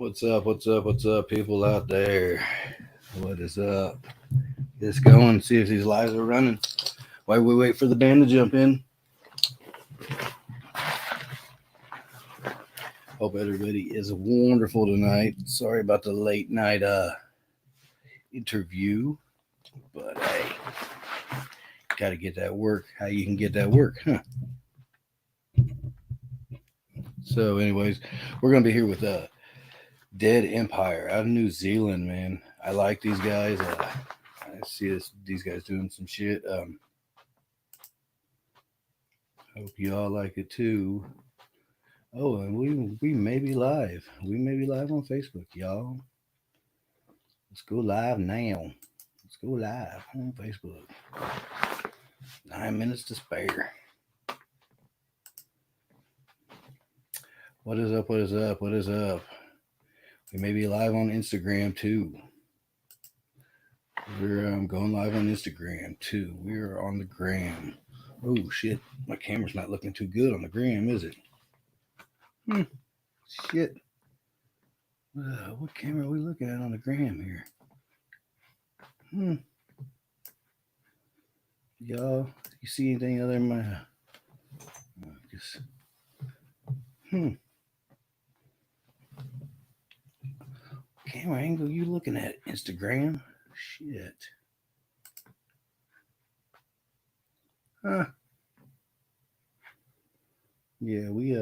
What's up? What's up? What's up, people out there? What is up? Let's go and see if these lives are running. While we wait for the band to jump in. Hope everybody is wonderful tonight. Sorry about the late night interview, but hey, gotta get that work. How you can get that work, huh? So, anyways, we're gonna be here with Dead Empire out of New Zealand, man. I like these guys. I see these guys doing some shit. Hope you all like it too. Oh, and we may be live. We may be live on Facebook, y'all. Let's go live now. Let's go live on Facebook. 9 minutes to spare. What is up? What is up? What is up? We may be live on Instagram too. We're going live on Instagram too. We are on the gram. Oh shit! My camera's not looking too good on the gram, is it? Shit. What camera are we looking at on the gram here? Y'all, you see anything other than my? Camera angle you looking at? Instagram? Shit. Huh. Yeah, we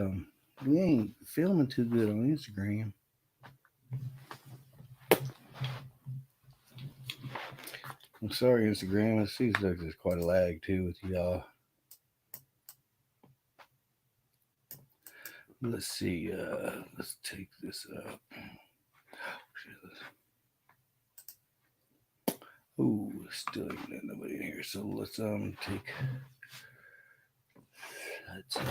ain't filming too good on Instagram. I'm sorry, Instagram. It seems like there's quite a lag too with y'all. Let's see. Let's take this up. Oh, still ain't got nobody in here. So let's take. Let's go.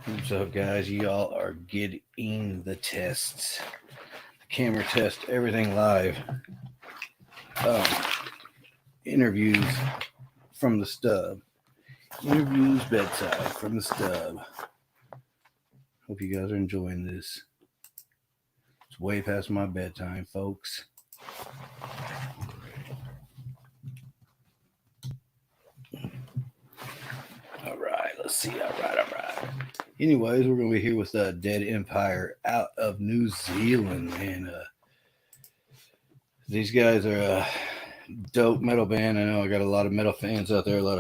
What's up, guys? Y'all are getting the tests, the camera test, everything live. Interviews from the stub. Interviews bedside from the stub. Hope you guys are enjoying this. It's way past my bedtime, folks. All right, let's see. All right. Anyways, we're going to be here with Dead Empire out of New Zealand, man. These guys are a dope metal band. I know I got a lot of metal fans out there. A lot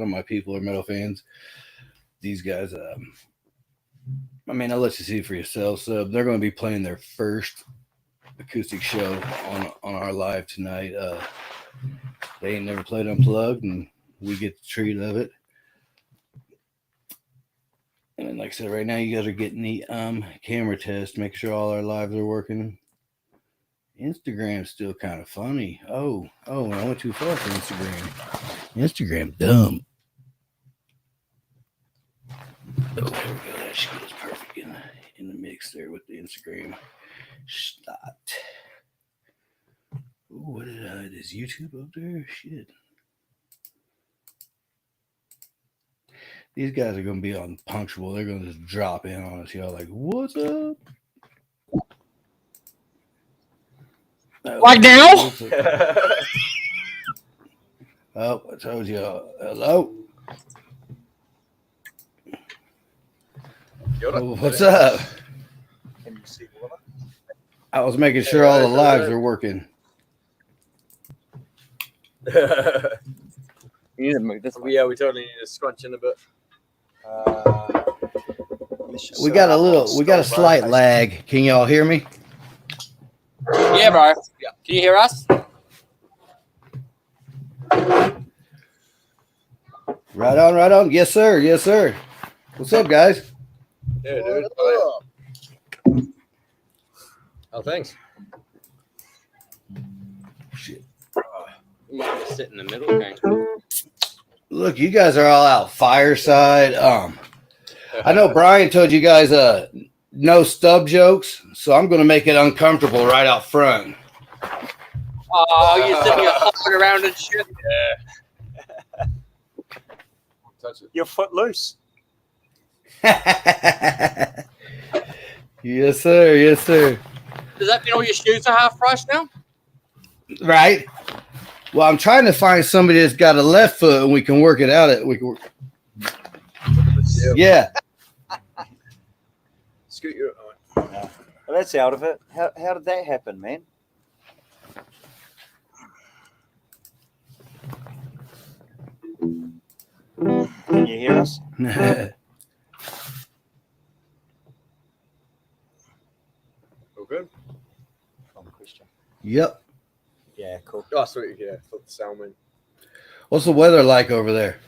of my people are metal fans. These guys, I mean, I'll let you see for yourself. So they're going to be playing their first acoustic show on our live tonight. They ain't never played unplugged, and we get the treat of it. And then, like I said, right now you guys are getting the camera test, make sure all our lives are working. Instagram's still kind of funny. Oh, I went too far for Instagram. Instagram dumb. Oh, there we go. That shit is perfect in the mix there with the Instagram slot. Ooh, what did I? Is YouTube up there? Shit. These guys are going to be unpunctual. They're going to just drop in on us. Y'all like, what's up? Like now? Oh, I told you. Hello? What's up? Can you see what? I was making sure all the lives are working. You need to move this way. Yeah, we totally need to scrunch in a bit. We got a slight lag. Can y'all hear me? Yeah, bro. Yeah. Can you hear us? Right on. Yes, sir. What's up, guys? Yeah, dude. Oh, thanks. Shit. You might sit in the middle, okay? Look, you guys are all out fireside. I know Brian told you guys no stub jokes, so I'm going to make it uncomfortable right out front. Oh, you're sitting here hopping around and shit. Yeah. touch it. You're footloose. Yes, sir. Yes, sir. Does that mean all your shoes are half price now? Right. Well, I'm trying to find somebody that's got a left foot, and we can work it out. We can. Yeah. Scoot your. Well, that's out of it. How did that happen, man? Can you hear us? All good. Question. Yep. Yeah, cool. Oh, sweet. Yeah, thought the sound went. What's the weather like over there?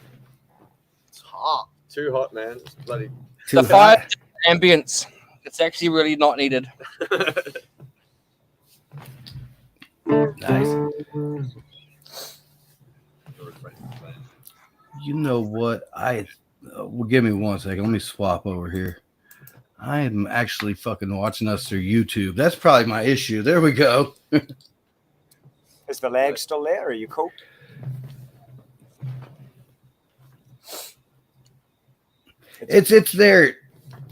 It's hot. Too hot, man. It's bloody. Too The hot? fire ambience. It's actually really not needed. Nice. You know what? Well, give me 1 second. Let me swap over here. I am actually fucking watching us through YouTube. That's probably my issue. There we go. Is the lag still there? Are you cool? It's there.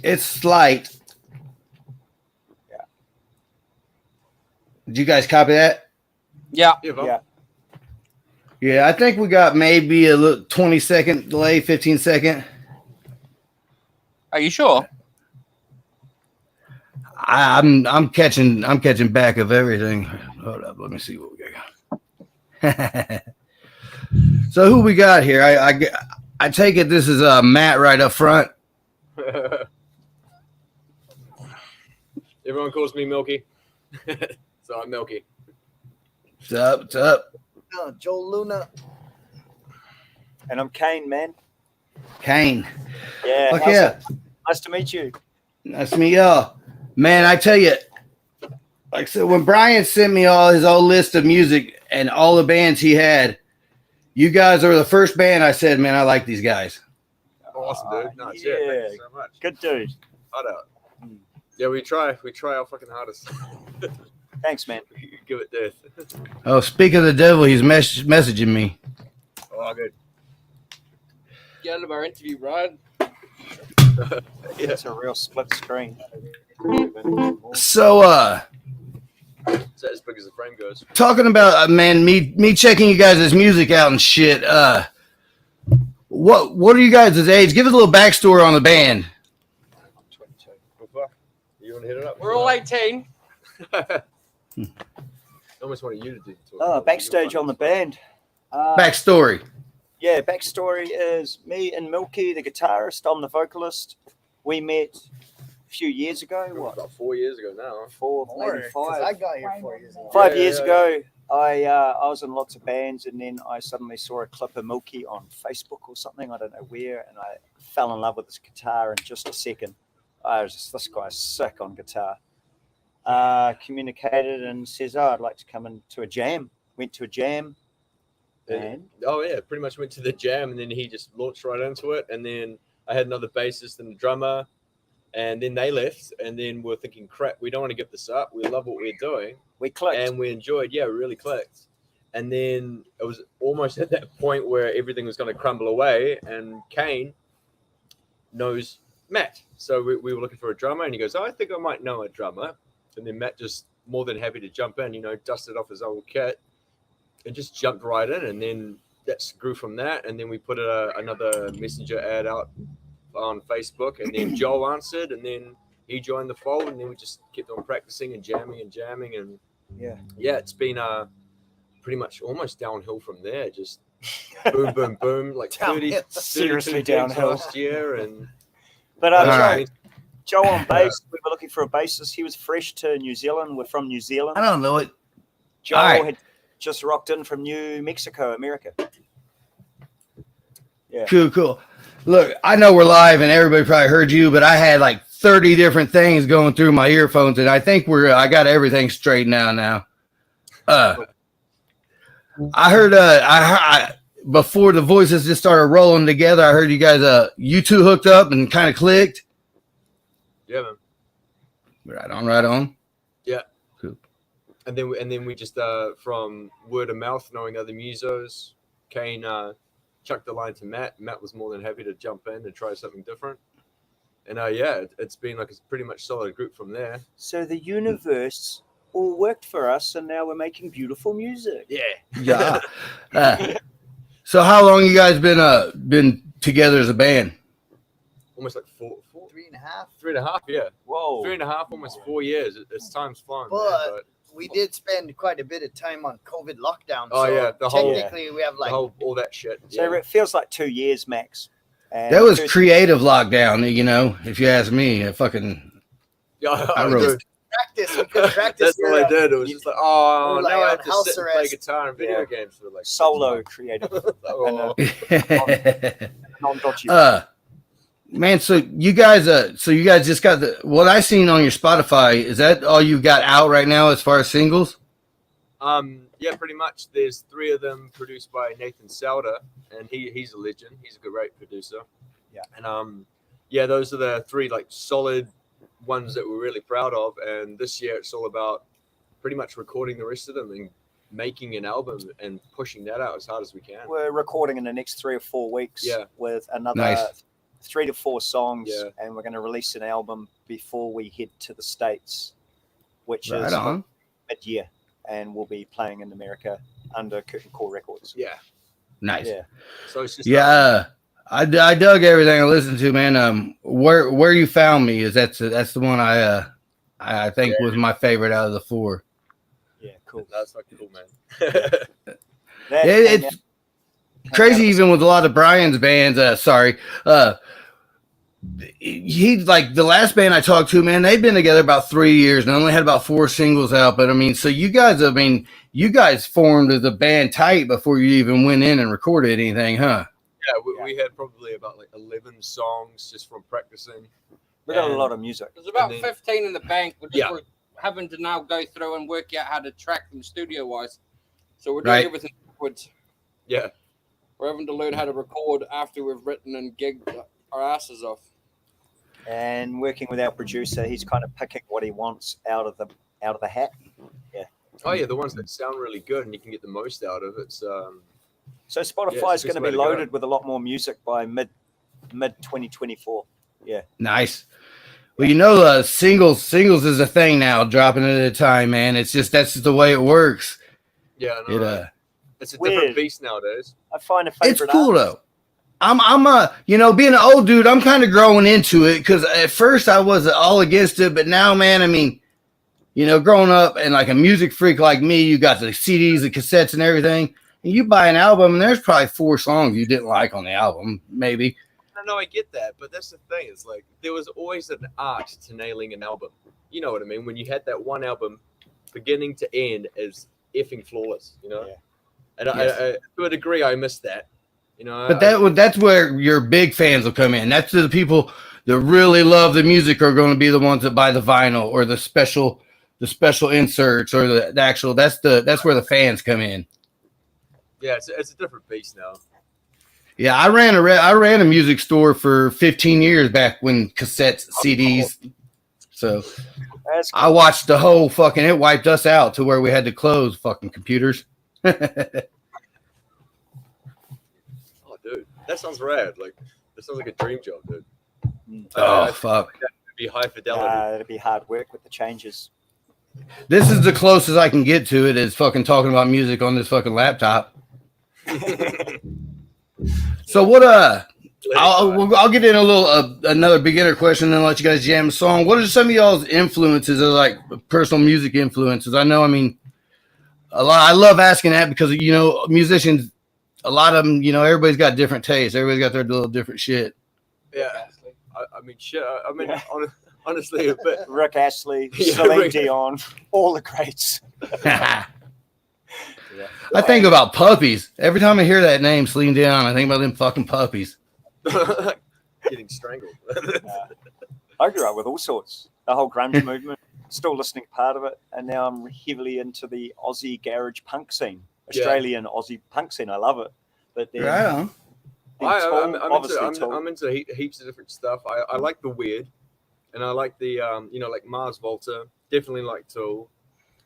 It's slight. Yeah. Did you guys copy that? Yeah. Yeah. Yeah, I think we got maybe a little 20-second delay, 15-second. Are you sure? I'm catching back of everything. Hold up, let me see what we got. So who we got here? I take it this is Matt right up front. Everyone calls me Milky. So I'm Milky. What's up? What's up? Joel Luna. And I'm Kane, man. Kane. Yeah. Fuck how's yeah. it? Nice to meet you. Nice to meet y'all. Man, I tell you, like I said, when Brian sent me all his old list of music and all the bands he had, you guys are the first band I said, man, I like these guys. Awesome, dude. No, yeah. shit. Thank you so much. Good dude. Hot out. Yeah, we try our fucking hardest. Thanks, man. Give it death. Oh, speak of the devil, he's messaging me. Oh, good. Get out of our interview, Ryan. Yeah. It's a real split screen. So, It's as big as the frame goes. talking about man, me checking you guys' music out and shit. What are you guys' age? Give us a little backstory on the band. I'm 22. Well, fuck. You want to hit it up? We're all 18. I almost wanted you to do the Oh, backstage on the band. Backstory. Yeah, backstory is me and Milky, the guitarist. I'm the vocalist. We met a few years ago. What? About 4 years ago now. Maybe 5. I got here 4 years ago. 5 Yeah, years yeah, ago, I was in lots of bands, and then I suddenly saw a clip of Milky on Facebook or something. I don't know where, and I fell in love with his guitar in just a second. I was just, this guy's sick on guitar. Communicated and says, "Oh, I'd like to come into a jam." Went to a jam. And Oh yeah, pretty much went to the jam, and then he just launched right into it. And then I had another bassist and a drummer, and then they left. And then we're thinking, crap, we don't want to give this up. We love what we're doing, we clicked. and we enjoyed. Yeah, we really clicked. And then it was almost at that point where everything was going to crumble away. And Kane knows Matt, so we were looking for a drummer, and he goes, "Oh, I think I might know a drummer." And then Matt just more than happy to jump in, dusted off his old kit and just jumped right in. And then that grew from that. And then we put another messenger ad out on Facebook, and then Joel answered, and then he joined the fold, and then we just kept on practicing and jamming. And yeah, it's been pretty much almost downhill from there. Just boom, boom, boom, like 30 Seriously 32 gigs downhill. last year. And But All Joe, right. Joe on bass, we were looking for a bassist. He was fresh to New Zealand. We're from New Zealand. I don't know it. Joe All right. had just rocked in from New Mexico, America. Cool. Look, I know we're live and everybody probably heard you, but I had like 30 different things going through my earphones, and I think I got everything straightened out now. I heard before the voices just started rolling together, I heard you guys you two hooked up and kind of clicked. yeah, man. Right on. Yeah. Cool. And then we just from word of mouth, knowing other musos, Kane chucked the line to Matt. Matt was more than happy to jump in and try something different. And it's been like a pretty much solid group from there. So the universe all worked for us, and now we're making beautiful music. Yeah. Yeah. So how long you guys been together as a band? Almost like 4, 3.5. 3.5, yeah. Whoa. 3.5, almost 4 years. It's time's flown, But- man. We did spend quite a bit of time on COVID lockdown. Oh, so yeah, the whole- technically we have But like all that shit. So it feels like 2 years max. And That was first- creative lockdown, you know, if you ask me. I I wrote- wrote. practice. We could practice. That's all I did. It was just like, oh, We're now like I on have to house sit and play arrest. guitar and video games for like 6 solo months. creative, Oh, non-dodgy. Man, so you guys just got what I seen on your Spotify. Is that all you got out right now as far as singles? yeah, pretty much. There's 3 of them produced by Nathan Sauter, and he's a legend. He's a great producer. Yeah. And those are the 3 like solid ones that we're really proud of. And this year it's all about pretty much recording the rest of them and making an album and pushing that out as hard as we can. We're recording in the next 3 or 4 weeks Yeah. with another Nice. 3 to 4 songs, Yeah. and we're going to release an album before we head to the States, which Right is on. mid-year, and we'll be playing in America under Curtain Call Records. Yeah. Nice. Yeah. So it's just Yeah. I dug everything I listened to, man. Where you found me is that's the one I think was my favorite out of the 4. Yeah, cool. That's fucking cool, man. That It's came crazy, out- even with a lot of Brian's bands. He's like the last band I talked to, man. They've been together about 3 years and only had about 4 singles out. But I mean, so you guys formed as a band tight before you even went in and recorded anything, huh? Yeah, we had probably about like 11 songs just from practicing. We got a And- lot of music. There's about And then- 15 in the bank. We're just Yeah. having to now go through and work out how to track them studio wise. So we're doing Right. everything backwards. Yeah. We're having to learn how to record after we've written and gigged our asses off. And working with our producer, he's kind of picking what he wants out of the hat. Oh yeah, the ones that sound really good and you can get the most out of it. So Spotify Yeah, is it's going to just be way to go. loaded with a lot more music by mid 2024. Nice. Well, you know, singles is a thing now, dropping it at a time, man. It's just that's just the way it works. Yeah, I know, right? It's a different Weird. beast nowadays. I find a favorite. It's cool artist. though. I'm being an old dude, I'm kind of growing into it because at first I was all against it, but now, man, I mean, growing up and like a music freak like me, you got the CDs, the cassettes, and everything. And you buy an album, and there's probably 4 songs you didn't like on the album, maybe. No, I get that, but that's the thing. It's like there was always an art to nailing an album. You know what I mean? When you had that one album, beginning to end, is effing flawless. You know, Yeah. and Yes. I, to a degree, I missed that. You know, But that's where your big fans will come in. That's the people that really love the music are going to be the ones that buy the vinyl or the special inserts or the actual. That's where the fans come in. yeah, it's a different beast now. Yeah, I ran a music store for 15 years back when cassettes, CDs. So That's I watched the whole fucking. It wiped us out to where we had to close fucking computers. Oh, dude, that sounds rad. Like that sounds like a dream job, dude. Oh fuck! It'd be high fidelity. it'd be hard work with the changes. This is the closest I can get to it. Is fucking talking about music on this fucking laptop. So what? I'll get in a little another beginner question, and then let you guys jam a song. What are some of y'all's influences, or like personal music influences? I know, I mean, a lot. I love asking that because musicians, a lot of them, everybody's got different tastes. Everybody's got their little different shit. Yeah, I mean, shit. I mean, Yeah. honestly, a bit. Rick Astley, Yeah, Celine Rick- Dion, all the greats. I think about puppies every time I hear that name, Celine Dion. I think about them fucking puppies. Getting strangled. I grew up with all sorts. The whole grunge movement, still listening part of it, and now I'm heavily into the Aussie garage punk scene, Yeah. Australian Aussie punk scene. I love it. But then Right on. I'm into heaps of different stuff. I like the weird, and I like the like Mars Volta. Definitely like Tool,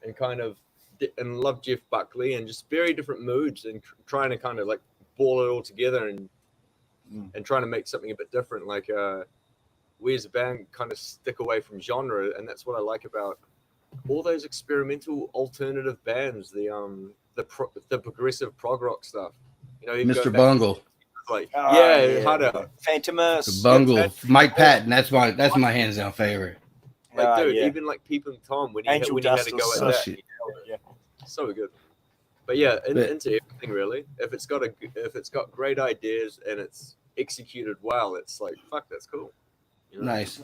and kind of and love Jeff Buckley, and just very different moods, and trying to kind of like ball it all together and trying to make something a bit different. Like we as a band kind of stick away from genre, and that's what I like about all those experimental alternative bands. The progressive prog rock stuff. You know, even Mr. going back Bungle. to, like yeah, Hard Out. Phantomus. Bungle. Mike Patton. That's my hands down favorite. Like, dude, yeah. even like Peeping Tom when he Angel had Dust to go was at that, shit. Yeah. so good. But yeah, But- into everything really. If it's got great ideas and it's executed well, it's like fuck, that's cool. You know? Nice.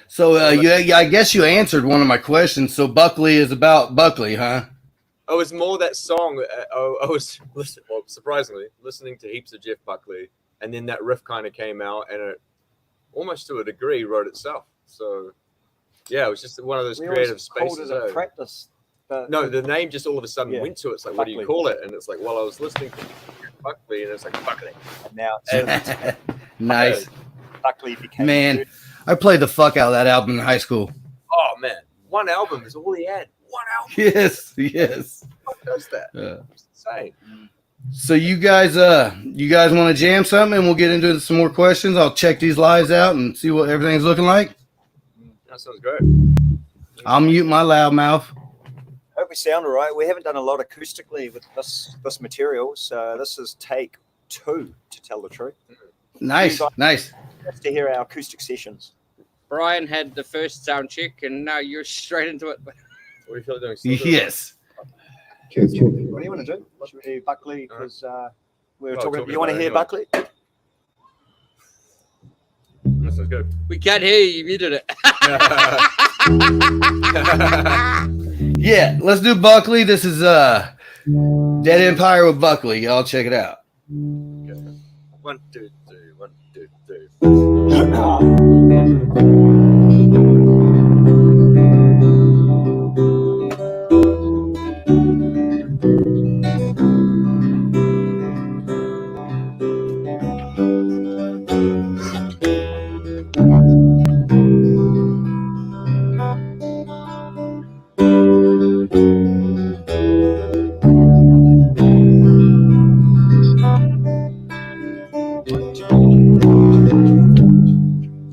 So I guess you answered one of my questions. So Buckley is about Buckley, huh? Oh, it's more that song. I was surprisingly listening to heaps of Jeff Buckley, and then that riff kind of came out, and it almost to a degree wrote itself. So yeah, it was just one of those We creative always called spaces. it a practice. No, the name just all of a sudden Yeah. went to it. It's like, what do you Buckley. call it? And it's like, well, I was listening to Buckley, and it's like Buckley. And now it's Nice. Buckley became Man, I played the fuck out of that album in high school. Oh man, one album is all he had. One album. Yes. What does that? It's insane. So you guys want to jam something, and we'll get into some more questions. I'll check these lives out and see what everything's looking like. That sounds great. I'll mute my loud mouth. Hope we sound all right. We haven't done a lot acoustically with this material, so this is take 2, to tell the truth. Nice. Just to hear our acoustic sessions. Brian had the first sound check, and now you're straight into it. What do you feel doing? Still doing Yes. What do you want to do? Should we do Buckley? Because we were talking. You want to about it hear anyway. Buckley? That sounds good. We can't hear you. You muted it. Yeah, let's do Buckley. This is Dead Empire with Buckley. Y'all check it out. 1, 2, 3. 1, 2, 3.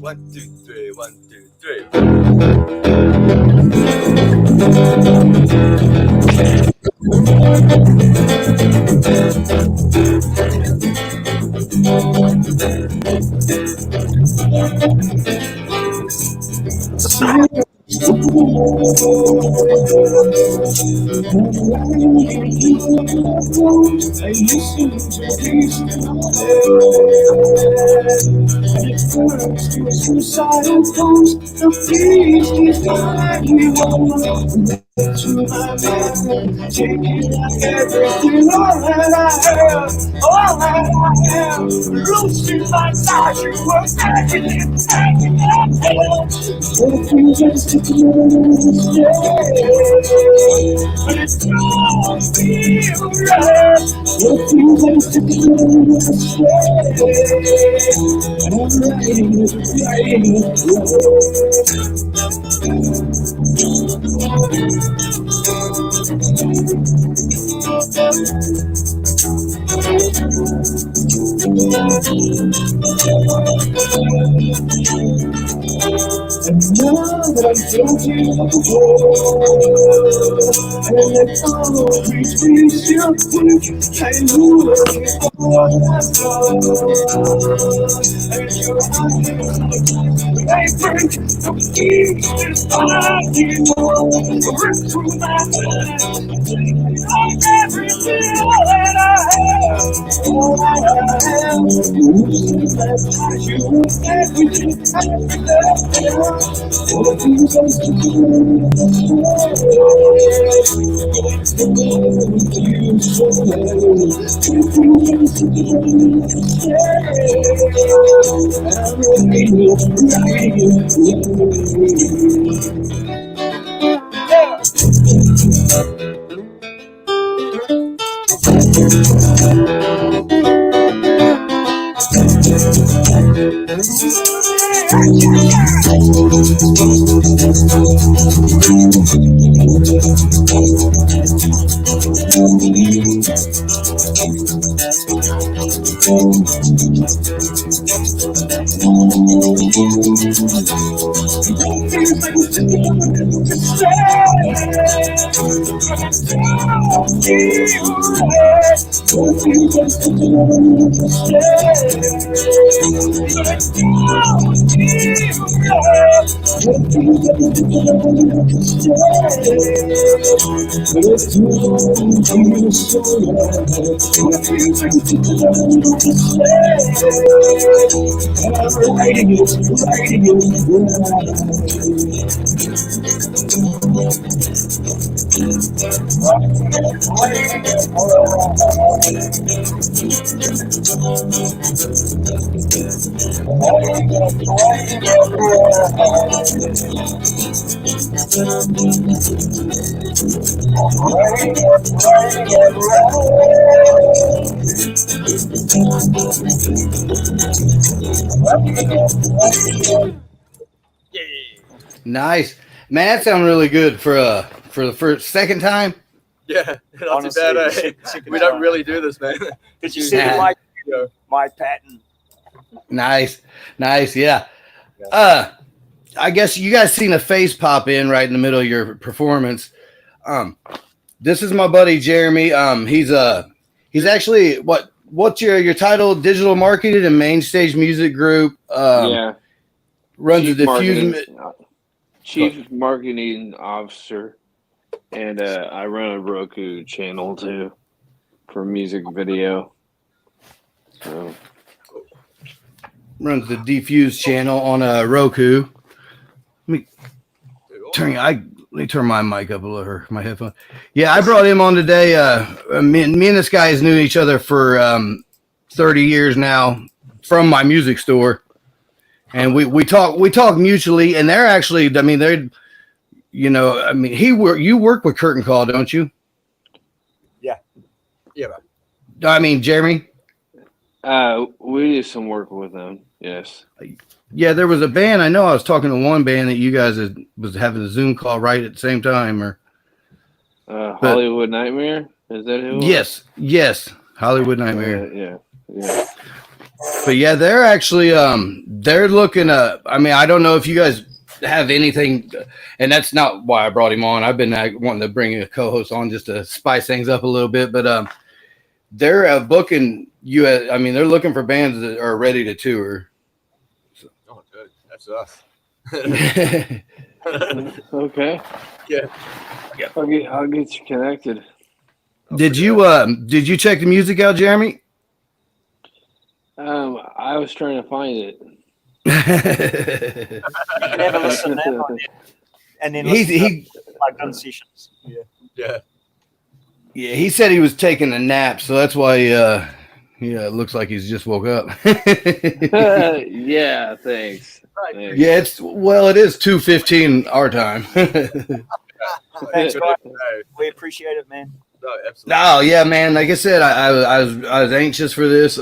One, two, three. 1, 2, 3. Suicidal thoughts, the peace is finding to my mind, taking like everything, all that I have, losing my life, you were packing it up. Refusing to stay, but it don't feel right. Refusing to stay, and now that I'm guilty of the war, and it's always reach your peak, I knew it before I and you're I break the peace is fighting rip through my mind, everything that I have, all that I have, losing my life, you everything I have. Nice, man. That sounded really good for the second time. Yeah, not Honestly, too bad. second We don't time. really do this, man. Did you see Nah. the my pattern? Nice, yeah. I guess you guys seen a face pop in right in the middle of your performance. This is my buddy Jeremy. He's actually what's your title? Digital marketing and main stage music group. Yeah, Runs a diffuse. Chief Marketing Officer, and I run a Roku channel too for music video. So Runs the Diffuse channel on Roku. Let me turn my mic up a little, or my headphone. Yeah, I brought him on today. Me and this guy has known each other for 30 years now from my music store, and we talk mutually. And they're actually, I mean, you work with Curtain Call, don't you? Yeah. I mean, Jeremy. we do some work with them. Yes. Yeah, there was a band. I know I was talking to one band that you guys was having a Zoom call right at the same time, or Hollywood Nightmare. Is that who? Yes, Hollywood Nightmare. Yeah. But yeah, they're actually they're looking. I mean, I don't know if you guys have anything, and that's not why I brought him on. I've been wanting to bring a co-host on just to spice things up a little bit, but they're booking you. I mean, they're looking for bands that are ready to tour. Oh, good. That's us. Okay. Yeah. I'll get you connected. Did you check the music out, Jeremy? I was trying to find it. You never listen now, and then he plugged in sessions. Yeah. Yeah, he said he was taking a nap, so that's why it looks like he's just woke up. Yeah, thanks. Yeah, it is 2:15 our time. Thanks, guys. We appreciate it, man. No, absolutely. Oh yeah, man. Like I said, I was anxious for this.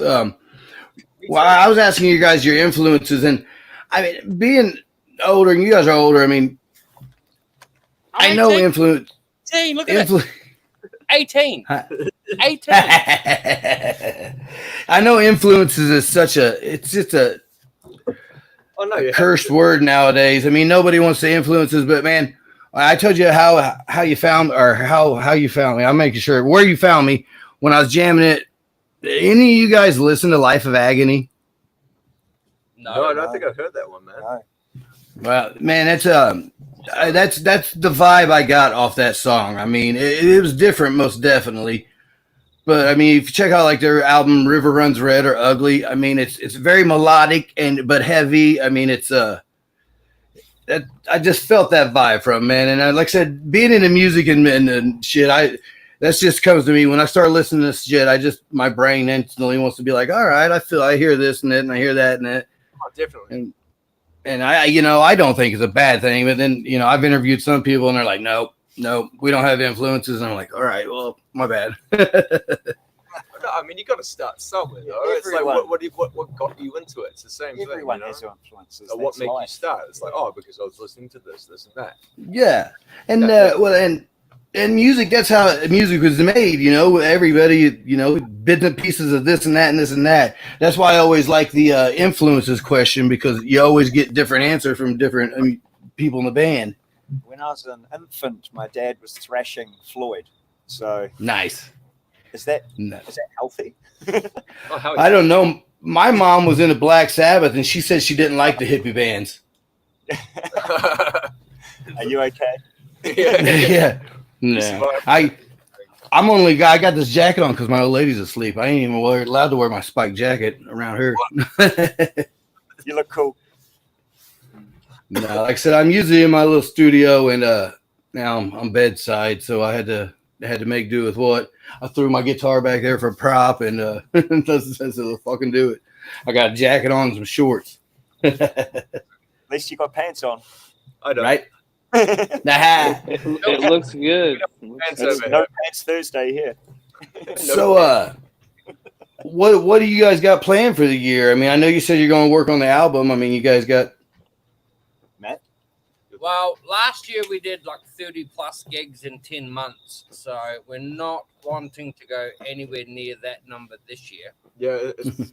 Well, I was asking you guys your influences, and I mean, being older, and you guys are older. I mean, I know influence. 18, look at that. 18. 18. I know influences is it's just a cursed word nowadays. I mean, nobody wants to influences, but man, I told you how you found, or how you found me. I'm making sure where you found me when I was jamming it. Any of you guys listen to Life of Agony? No, I don't think I've heard that one, man. No. Well, man, that's the vibe I got off that song. I mean, it was different, most definitely. But I mean, if you check out like their album "River Runs Red" or "Ugly," I mean, it's very melodic but heavy. I mean, it's I just felt that vibe from, man. And like I said, being into music and shit, that just comes to me when I start listening to this shit. My brain instantly wants to be like, all right, I hear this and that, and I hear that and that. Oh, definitely. And I don't think it's a bad thing, but then, I've interviewed some people and they're like, no, we don't have influences. And I'm like, all right, well, my bad. No, I mean, you got to start somewhere, though. It's like, what got you into it? It's the same thing. Everyone has influences. What made you start? It's like, because I was listening to this and that. Yeah. And, And music, that's how music was made, you know. Everybody, you know, bits and pieces of this and that and this and that. That's why I always like the influences question, because you always get different answers from different people in the band. When I was an infant, my dad was thrashing Floyd. So Nice. is that No. healthy? Oh, how I don't know. My mom was into Black Sabbath, and she said she didn't like the hippie bands. Are you okay? Yeah. No. I got this jacket on because my old lady's asleep. I ain't even allowed to wear my spiked jacket around her. You look cool. No, like I said, I'm usually in my little studio, and now I'm bedside, so I had to make do with what. I threw my guitar back there for a prop, and doesn't fucking do it. I got a jacket on and some shorts. At least you got pants on. I don't. Right? No Nah. It looks good. Pants over here. pants Thursday here. So, what do you guys got planned for the year? I mean, I know you said you're going to work on the album. I mean, you guys got. Matt? Well, last year we did like 30 plus gigs in 10 months. So we're not wanting to go anywhere near that number this year. Yeah, it's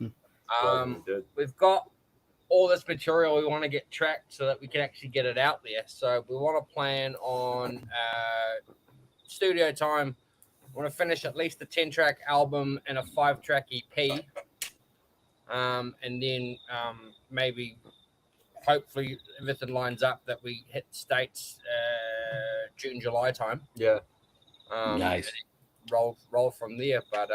We've got all this material we want to get tracked so that we can actually get it out there. So we want to plan on studio time. We want to finish at least a 10-track album and a 5-track EP. And then maybe, hopefully, everything lines up that we hit States June, July time. yeah, Nice. Roll from there. But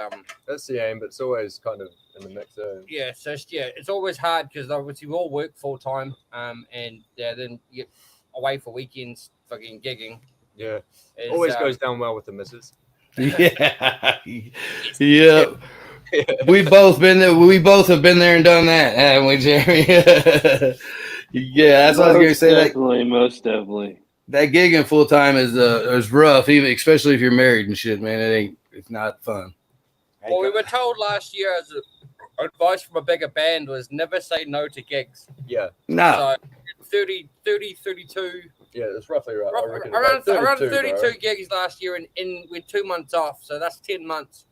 that's the aim. But it's always kind of in the mix. yeah, so it's always hard because obviously we all work full time, and then you get away for weekends, fucking gigging. Yeah, It's, always goes down well with the missus. Yeah. Yeah. We both been there. We both have been there and done that, haven't we, Jeremy? Yeah, that's what I was gonna say. Most definitely. That gigging full time is rough, even especially if you're married and shit, man. It's not fun. Well, we were told last year as advice from a bigger band was never say no to gigs. Yeah, No. So 30, 32, yeah, that's roughly right. I reckon around about 32 bro. gigs last year, and with 2 months off, so that's 10 months.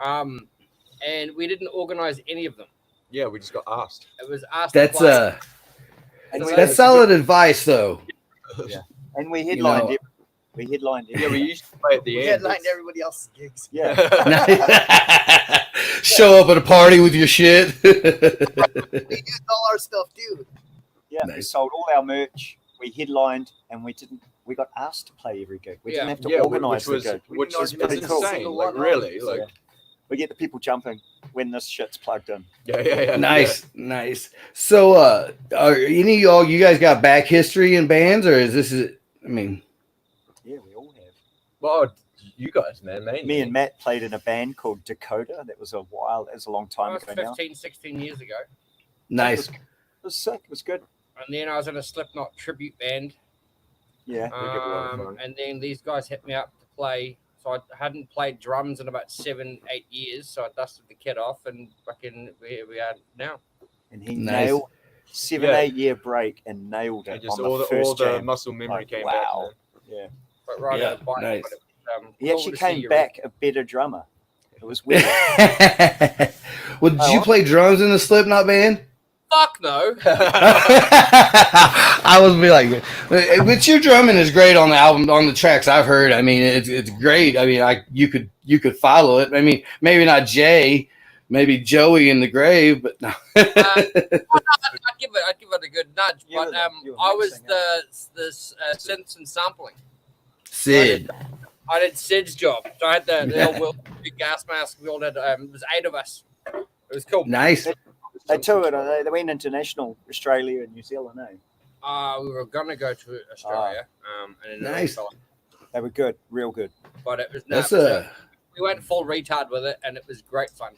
And we didn't organize any of them. Yeah, we just got asked. It was asked. That's to play. that's solid advice, though. Yeah. And we headlined it. We headlined it. Yeah, we used to play at the We end. headlined everybody else's gigs. Yeah. Show up at a party with your shit. We used all our stuff too. Yeah. We Nice. sold all our merch. We headlined, and we got asked to play every gig. We didn't have to Yeah, organize which the gig. was It's pretty cool. insane. Like really, like We get the people jumping when this shit's plugged in. yeah. Nice. So, are any of y'all? You guys got back history in bands, or is this? I mean, Yeah, we all have. Well, you guys, man, mainly. Me and Matt played in a band called Dakota. That was a long time That was ago now. 15, 16 years ago. nice. It was sick. It was good. And then I was in a Slipknot tribute band. Yeah. give a lot of fun. And then these guys hit me up to play. So I hadn't played drums in about 7-8 years. So I dusted the kit off, and fucking here we are now. And he Nice. nailed 7-8 year break and nailed it And just on all the the first jam. muscle memory Like, came wow. back. Yeah. But right Yeah, on the bike. nice. But it was, He cool actually to see came you. back a better drummer. It was weird. Well, did you play drums in the Slipknot band? Fuck no. I was be like, but your drumming is great on the album, on the tracks I've heard. I mean, it's great. I mean, you could follow it. I mean, maybe not Jay, maybe Joey in the grave, but no. I'd give it a good nudge. You But were- you were I was mixing the synths and sampling. Sid. I did Sid's job. So I had the old big gas mask. We all had. It was 8 of us. It was cool. Nice. They toured. They went international, Australia and New Zealand. We were gonna go to Australia. And then Nice. They were good, real good. But it was That's nuts. We went full retard with it, and it was great fun.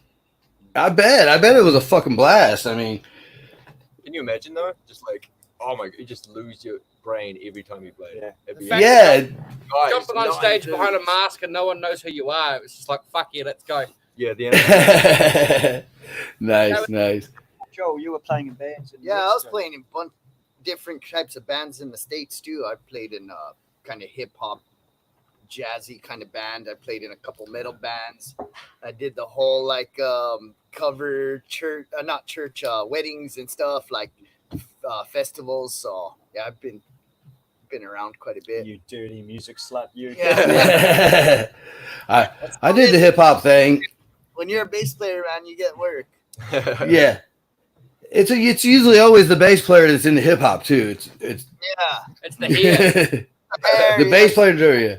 I bet it was a fucking blast. I mean, Can you imagine though? Just like, oh my, you just lose your brain every time you play. Yeah. It'd be In fact, yeah, guys, Jumping on 9 stage dudes. behind a mask and no one knows who you are. It was just like, fuck yeah, let's go. Yeah, the end. nice. Joel, you were playing in bands. In Yeah, I was Mexico. playing in different types of bands in the States too. I played in kind of hip hop jazzy kind of band. I played in a couple metal bands. I did the whole like cover church, not church, weddings and stuff, like festivals. So yeah, I've been around quite a bit. You dirty music slut. You. Yeah. I did the hip hop thing. When you're a bass player, man, you get work. Yeah. It's usually always the bass player that's into hip hop too. It's It's the hair. the bass player do you.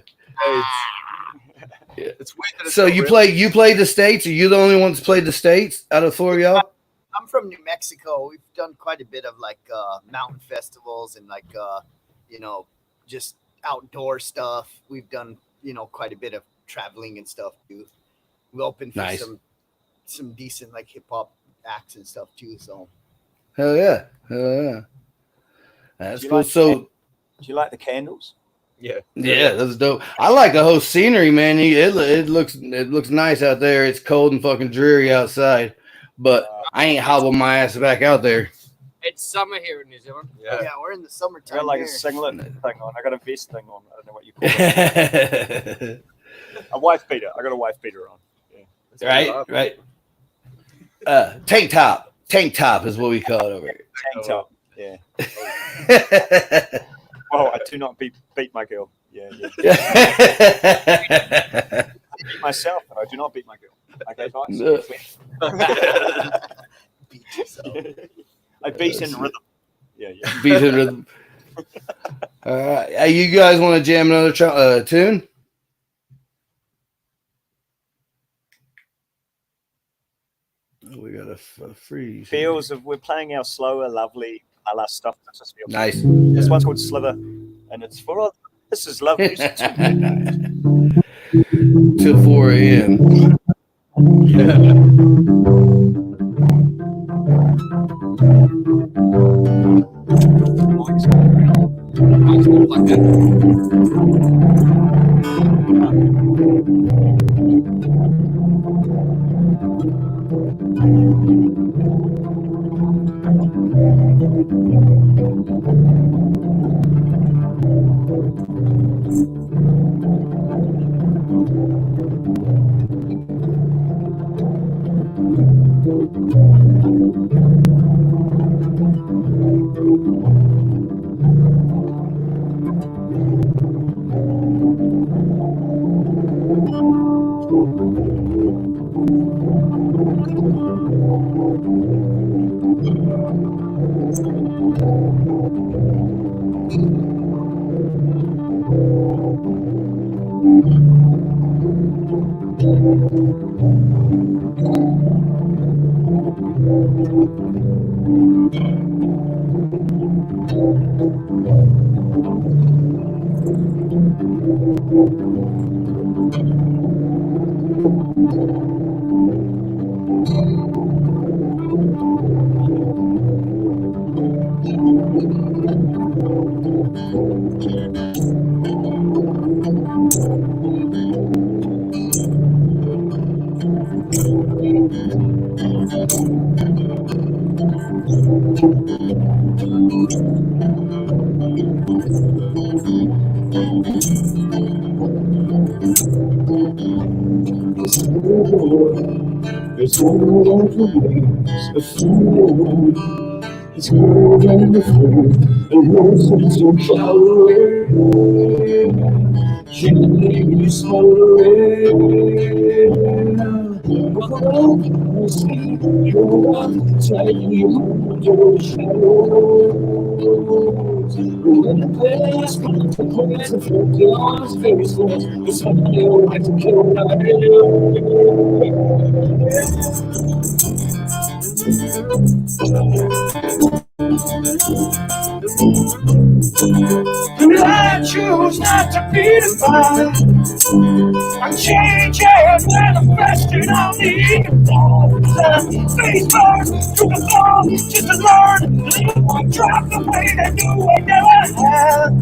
It's weird that it's So not you real. played the States? Are you the only one that's played the States out of the four of y'all? I'm from New Mexico. We've done quite a bit of like mountain festivals and like just outdoor stuff. We've done quite a bit of traveling and stuff too. We opened for Nice. some decent like hip hop acts and stuff too. So Hell yeah. That's Do you cool. like So Do you like the candles? Yeah. yeah, that's dope. I like the whole scenery, man. It looks nice out there. It's cold and fucking dreary outside, but I ain't hobbling my ass back out there. It's summer here in New Zealand. Yeah. yeah, we're in the I summertime. got like a here. singlet thing on. I got a vest thing on. I don't know what you call it. A wife beater. I got a wife beater on. right. Tank top. Tank top is what we call it over Tank top. Yeah. here. Well, I do not beat my girl. Yeah. I beat myself, but I do not beat my girl. Okay, guys. Beat yourself. I beat in rhythm. Yeah. Beat in rhythm. All right. Hey, you guys want to jam another tune? We got a freeze. Feels of we're playing our slower, lovely, a la stuff that just feels Nice. This one's called Slither, and it's for all. This is love music. Till 4 a.m. It's all over waves, a fool. It's more than the fool, and roses so far away. She made me smile away. Oh, I see you're one tiny your shadows. When the past comes to points of your faceless, the somebody who likes to kill and I choose not to be defined. I'm changing, manifesting on the walls. Face first to the fall, just to learn. Live one drop the way they do I never have.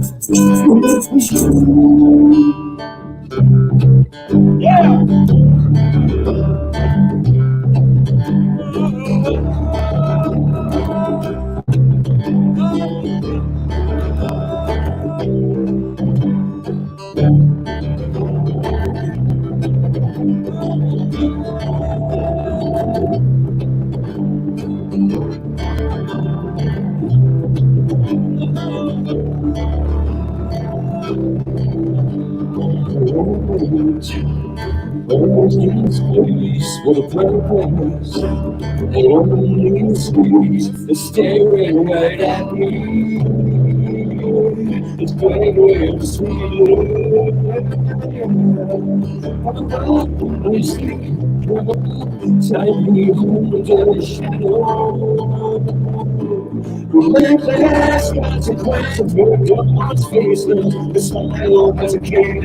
Yeah. Always in this place with a purpose. Only space is staring right at me. It's very sweet. Take me home to the shadow. Relentless consequence of your one's face. The smile as a kid.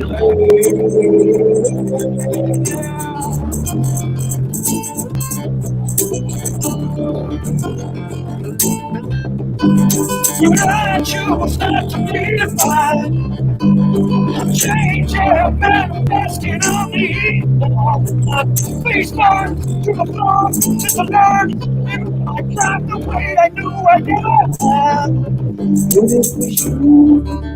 You know I choose not to be defined. I'm changing, manifesting on me. My face burns to the floor, just to learn. I drive the way I knew I never had. But it was you.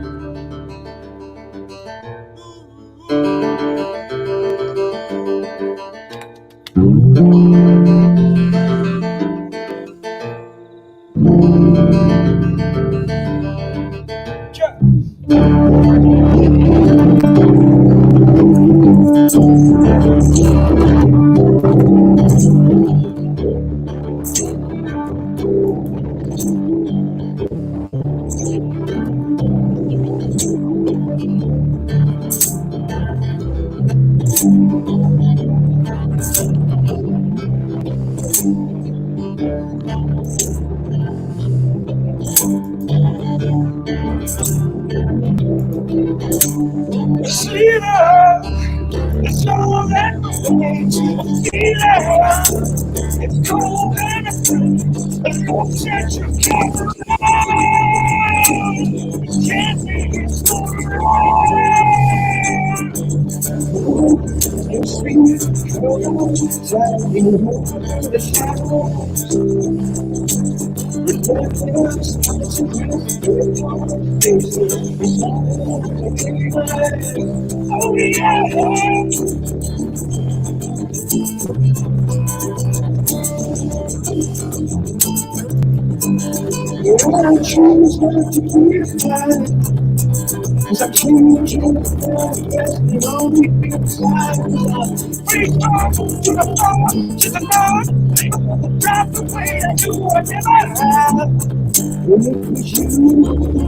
See love, it's all that remains. Feeling, it's cold and it's the love that you can't deny. Can't be destroyed. You speak for the shadows. Oh yeah. I choose not to be afraid, 'cause I'm changing the best and only inside. Free fall to the floor, to the Lord. Drive the way I do I never had. When it was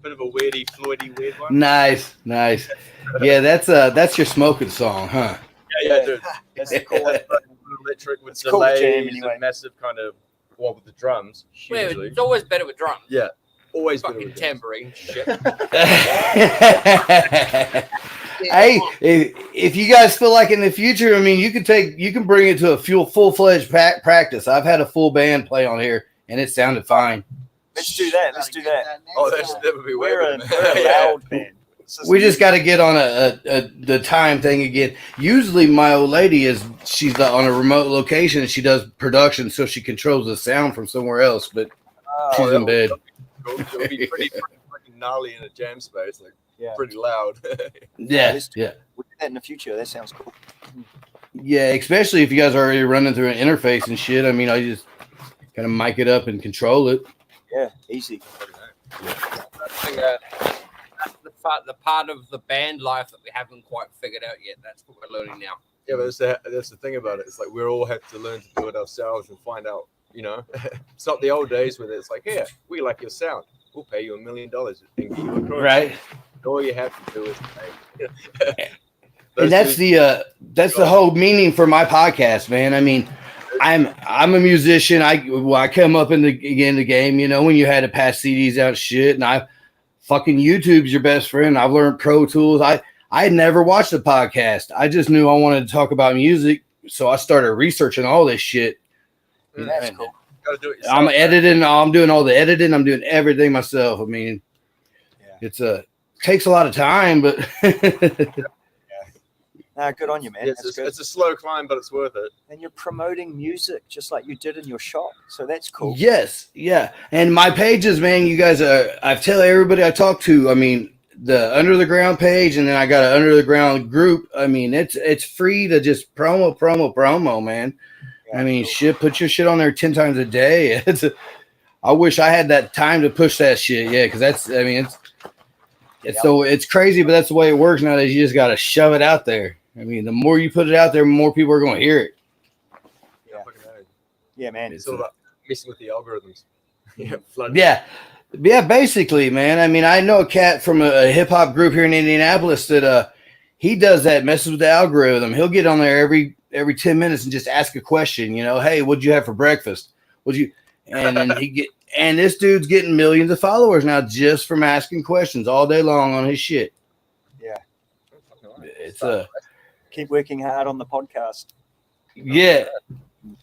Bit of a weirdy, Floydy, weird one. Nice. Yeah, that's your smoking song, huh? Yeah, dude. That's the cool. Electric with It's called delays jam anyway. and massive kind of with the drums. Well, Hugely. it's always better with drums. Yeah, always better Fucking with drums. tambourine shit. Hey, if you guys feel like in the future, I mean, you can bring it to a full-fledged practice. I've had a full band play on here, and it sounded fine. Let's do that. Let's do that. Oh, that would be We're weird. a loud band. We just got to get on the time thing again. Usually, my old lady she's on a remote location and she does production, so she controls the sound from somewhere else. But she's in bed. It would be pretty fucking gnarly in a jam space, like Yeah. pretty loud. Yeah. We'll do that in the future. That sounds cool. Yeah, especially if you guys are already running through an interface and shit. I mean, I just kind of mic it up and control it. Yeah, easy. the part of the band life that we haven't quite figured out yet. That's what we're learning now. Yeah, but that's the thing about it. It's like we all have to learn to do it ourselves and find out. It's not the old days where it's like, "Here, we like your sound. We'll pay you $1 million and give you a chorus." Right. All you have to do is pay. And that's the whole meaning for my podcast, man. I mean, I'm a musician. I come up in the game, when you had to pass CDs out shit, and fucking YouTube's your best friend. I've learned Pro Tools. I had never watched a podcast. I just knew I wanted to talk about music, so I started researching all this shit. That's cool. Gotta do it yourself, I'm editing. I'm doing all the editing. I'm doing everything myself. I mean, it's takes a lot of time, but good on you, man. It's a slow climb, but it's worth it. And you're promoting music just like you did in your shop, so that's cool. Yes, yeah. And my pages, man, you guys I tell everybody I talk to, I mean, the Under the Ground page, and then I got an Under the Ground group. I mean, it's free to just promo, man. Yeah, I mean, put your shit on there 10 times a day. I wish I had that time to push that shit. Yeah, because it's crazy, but that's the way it works nowadays. You just got to shove it out there. I mean, the more you put it out there, the more people are going to hear it. Yeah, man. It's all about messing with the algorithms. Yeah, basically, man. I mean, I know a cat from a hip hop group here in Indianapolis that he does that, messes with the algorithm. He'll get on there every 10 minutes and just ask a question. Hey, what'd you have for breakfast? And then and this dude's getting millions of followers now just from asking questions all day long on his shit. Yeah, it's keep working hard on the podcast. Yeah.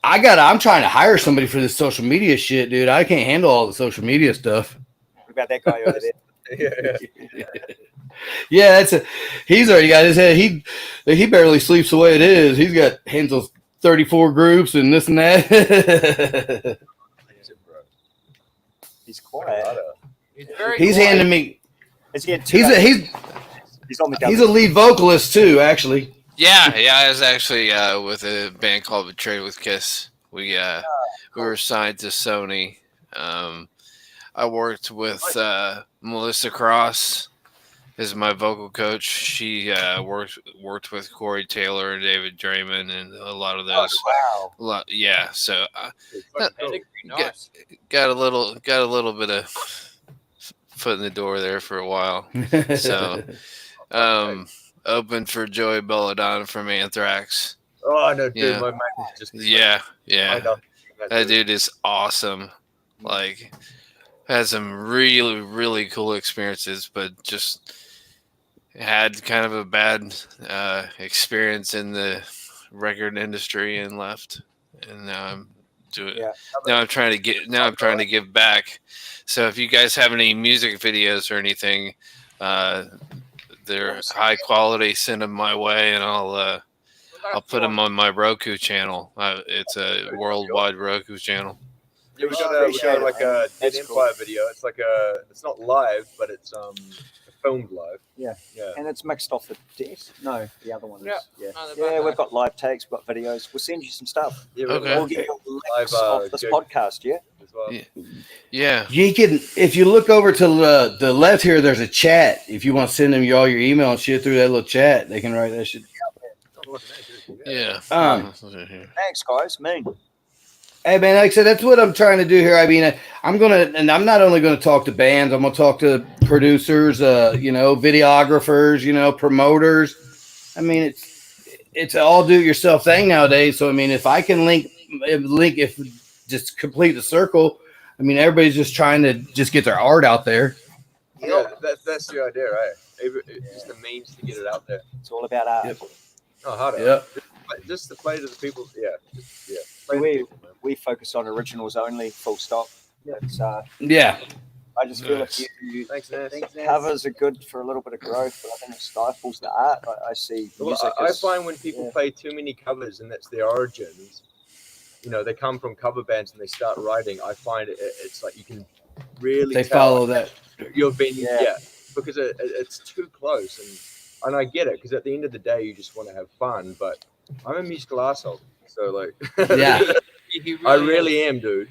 I'm trying to hire somebody for this social media shit, dude. I can't handle all the social media stuff. What about that guy over there? Yeah, he's already got his head. He barely sleeps the way it is. He's got handles 34 groups and this and that. He's quiet. He's handing me. He's on the He's a lead vocalist too, actually. Yeah, I was actually with a band called Betrayed with Kiss. We were signed to Sony. I worked with Melissa Cross as my vocal coach. She worked with Corey Taylor and David Draymond and a lot of those. Oh, wow. Yeah, so Nice. got a little bit of foot in the door there for a while. So opened for Joey Belladonna from Anthrax. Oh no, dude, Yeah. my mate just That dude is awesome. Like, had some really, really cool experiences, but just had kind of a bad experience in the record industry and left. And now I'm trying to give back. So if you guys have any music videos or anything, they're high quality, send them my way, and I'll put them on my Roku channel. It's a worldwide Roku channel. Yeah, we got like a Dead Empire video. It's like it's not live, but it's filmed live. Yeah. And it's mixed off the desk. No, the other one is. Yeah. Yeah, we've got live takes, we've got videos. We'll send you some stuff. Yeah, Okay. We'll get you links off this podcast, as well. Yeah. You can, if you look over to the left here, there's a chat. If you want to send them all your email and shit through that little chat, they can write that shit. Yeah. Thanks, guys. Hey man, like I said, that's what I'm trying to do here. I mean, I'm not only gonna talk to bands, I'm gonna talk to producers, videographers, promoters. I mean, it's an all do it yourself thing nowadays. So I mean, if I can link, if just complete the circle. I mean, everybody's just trying to just get their art out there. Yeah, that's the idea, right? Just the means to get it out there. It's all about art. Yep. Oh, harder. Yep. Just to play to the people. Yeah. We focus on originals only, full stop. It's, Yeah. I just feel Nice. if you Thanks, Ness. covers are good for a little bit of growth, but I think it stifles the art. I see music I as- find when people play too many covers and that's their origins, they come from cover bands and they start writing. I find it's like you can really They tell follow that. you've been because it's too close and I get it because at the end of the day you just want to have fun, but I'm a musical asshole, so like Yeah. I really am, dude.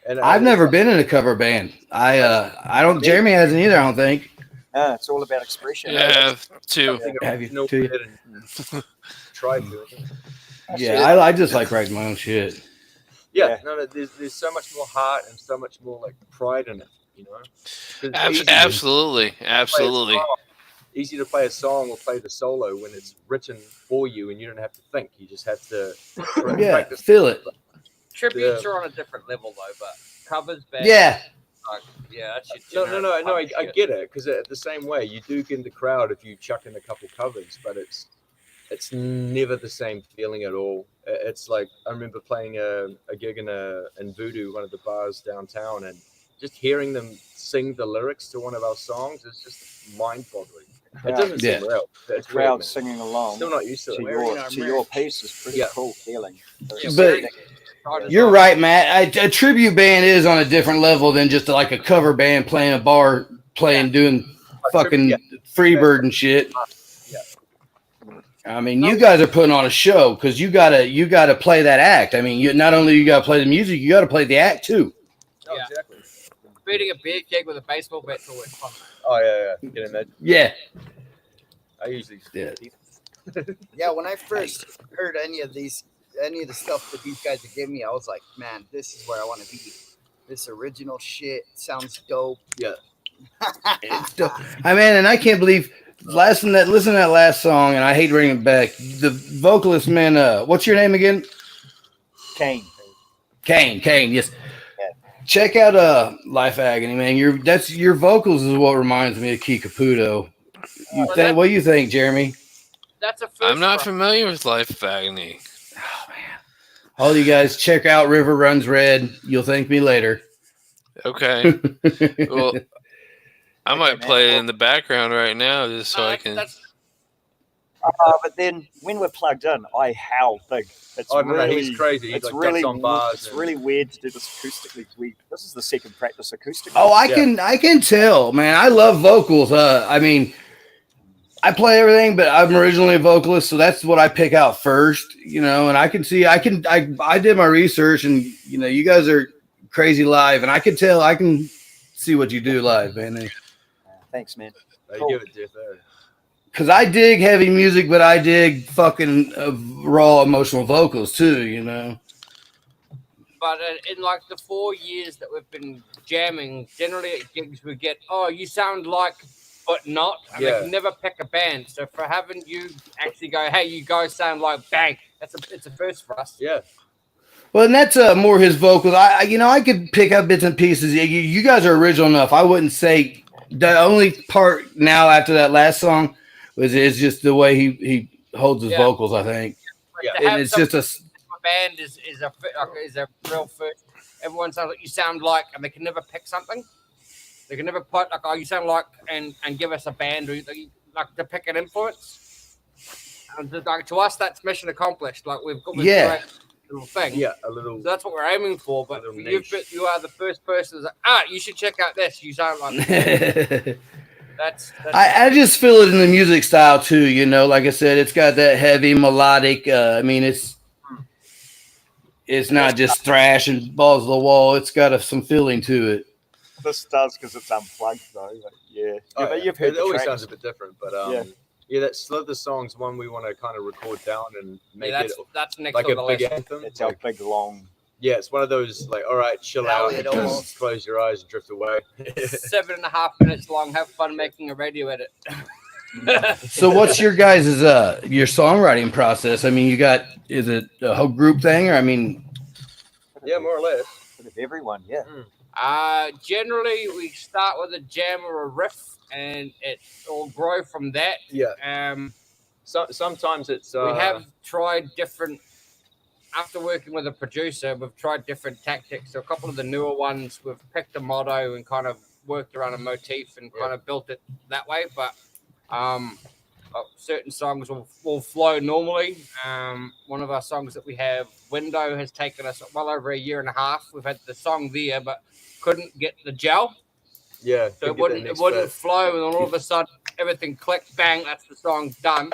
And I've never been in a cover band. I don't. Jeremy hasn't either. I don't think. It's all about expression. Yeah, too. Have you? No, Too? try to. Yeah, I just like writing my own shit. Yeah, no, there's so much more heart and so much more like pride in it, you know. 'Cause it's easy to Absolutely, play a absolutely. song- easy to play a song or play the solo when it's written for you and you don't have to think. You just have to Yeah, practice. feel it. Tributes are on a different level though, but covers back. Yeah. Like, yeah, that's No, your I get it because the same way you do get in the crowd if you chuck in a couple covers, but it's never the same feeling at all. It's like I remember playing a gig in Voodoo, one of the bars downtown, and just hearing them sing the lyrics to one of our songs is just mind-boggling. It doesn't seem real. The It's crowd weird, man. singing along Still not used to it. your piece is pretty cool feeling. But you're right, Matt. A tribute band is on a different level than just like a cover band playing a bar, doing fucking Freebird and shit. I mean, you guys are putting on a show because you gotta play that act. I mean, you not only you gotta play the music, you gotta play the act too. Oh, exactly. Beating a beer keg with a baseball bat's always fun. Oh yeah. Get in there. Yeah. I usually Yeah, when I first heard any of the stuff that these guys are giving me, I was like, man, this is where I want to be. This original shit sounds dope. Yeah. I mean, and I can't believe listen to that last song, and I hate bringing it back. The vocalist, man, what's your name again? Kane, yes. Check out Life Agony, man. Your vocals is what reminds me of Key Caputo. What do you think, Jeremy? That's a first. I'm not familiar with Life Agony. Oh man. All you guys check out River Runs Red. You'll thank me later. Okay. Well, I might play it in the background right now just so I can. But then when we're plugged in, I howl big. It's he's crazy. It's like really on bars it's really weird to do this acoustically. This is the second practice acoustically. Oh, I can tell, man. I love vocals. I mean, I play everything, but I'm originally a vocalist, so that's what I pick out first, you know. And I can see, I did my research, and you know, you guys are crazy live, and I can tell, I can see what you do live, man. Thanks, man. You give it there. Because I dig heavy music, but I dig fucking raw emotional vocals too, you know. But in like the 4 years that we've been jamming, generally at gigs we get, oh, you sound like, but not. And they can never pick a band. So for having you actually go, hey, you guys sound like bang, it's a first for us. Yeah. Well, and that's more his vocals. I could pick up bits and pieces. You guys are original enough. I wouldn't say the only part now after that last song is just the way he holds his vocals. I think, and it's just a band is a real first. Everyone sounds like you sound like, and they can never pick something. They can never put like, oh, you sound like, and give us a band or like to pick an influence. And like to us, that's mission accomplished. Like we've got this great little thing. Yeah, a little. So that's what we're aiming for. But you are the first person that's like, you should check out this. You sound like. That's I just feel it in the music style too, you know. Like I said, it's got that heavy melodic. I mean, it's not just thrash and balls to the wall. It's got some feeling to it. This does because it's unplugged though. Like, you've heard it always sounds a bit different, but that Slither song's one we want to kind of record down and make that's next like on a the big list. anthem. It's our big long. Yeah, it's one of those like, all right, chill out, just close your eyes and drift away. 7.5 minutes long. Have fun making a radio edit. So, what's your guys' your songwriting process? I mean, is it a whole group thing, or I mean, yeah, more or less. Bit of everyone, yeah. Generally, we start with a jam or a riff, and it will grow from that. Yeah. Sometimes it's we have tried different. After working with a producer, we've tried different tactics. So a couple of the newer ones, we've picked a motto and kind of worked around a motif and kind of built it that way. But certain songs will flow normally. One of our songs that we have, Window, has taken us well over a year and a half. We've had the song there, but couldn't get the gel. Yeah. So it wouldn't flow, and then all of a sudden everything clicked, bang, that's the song done.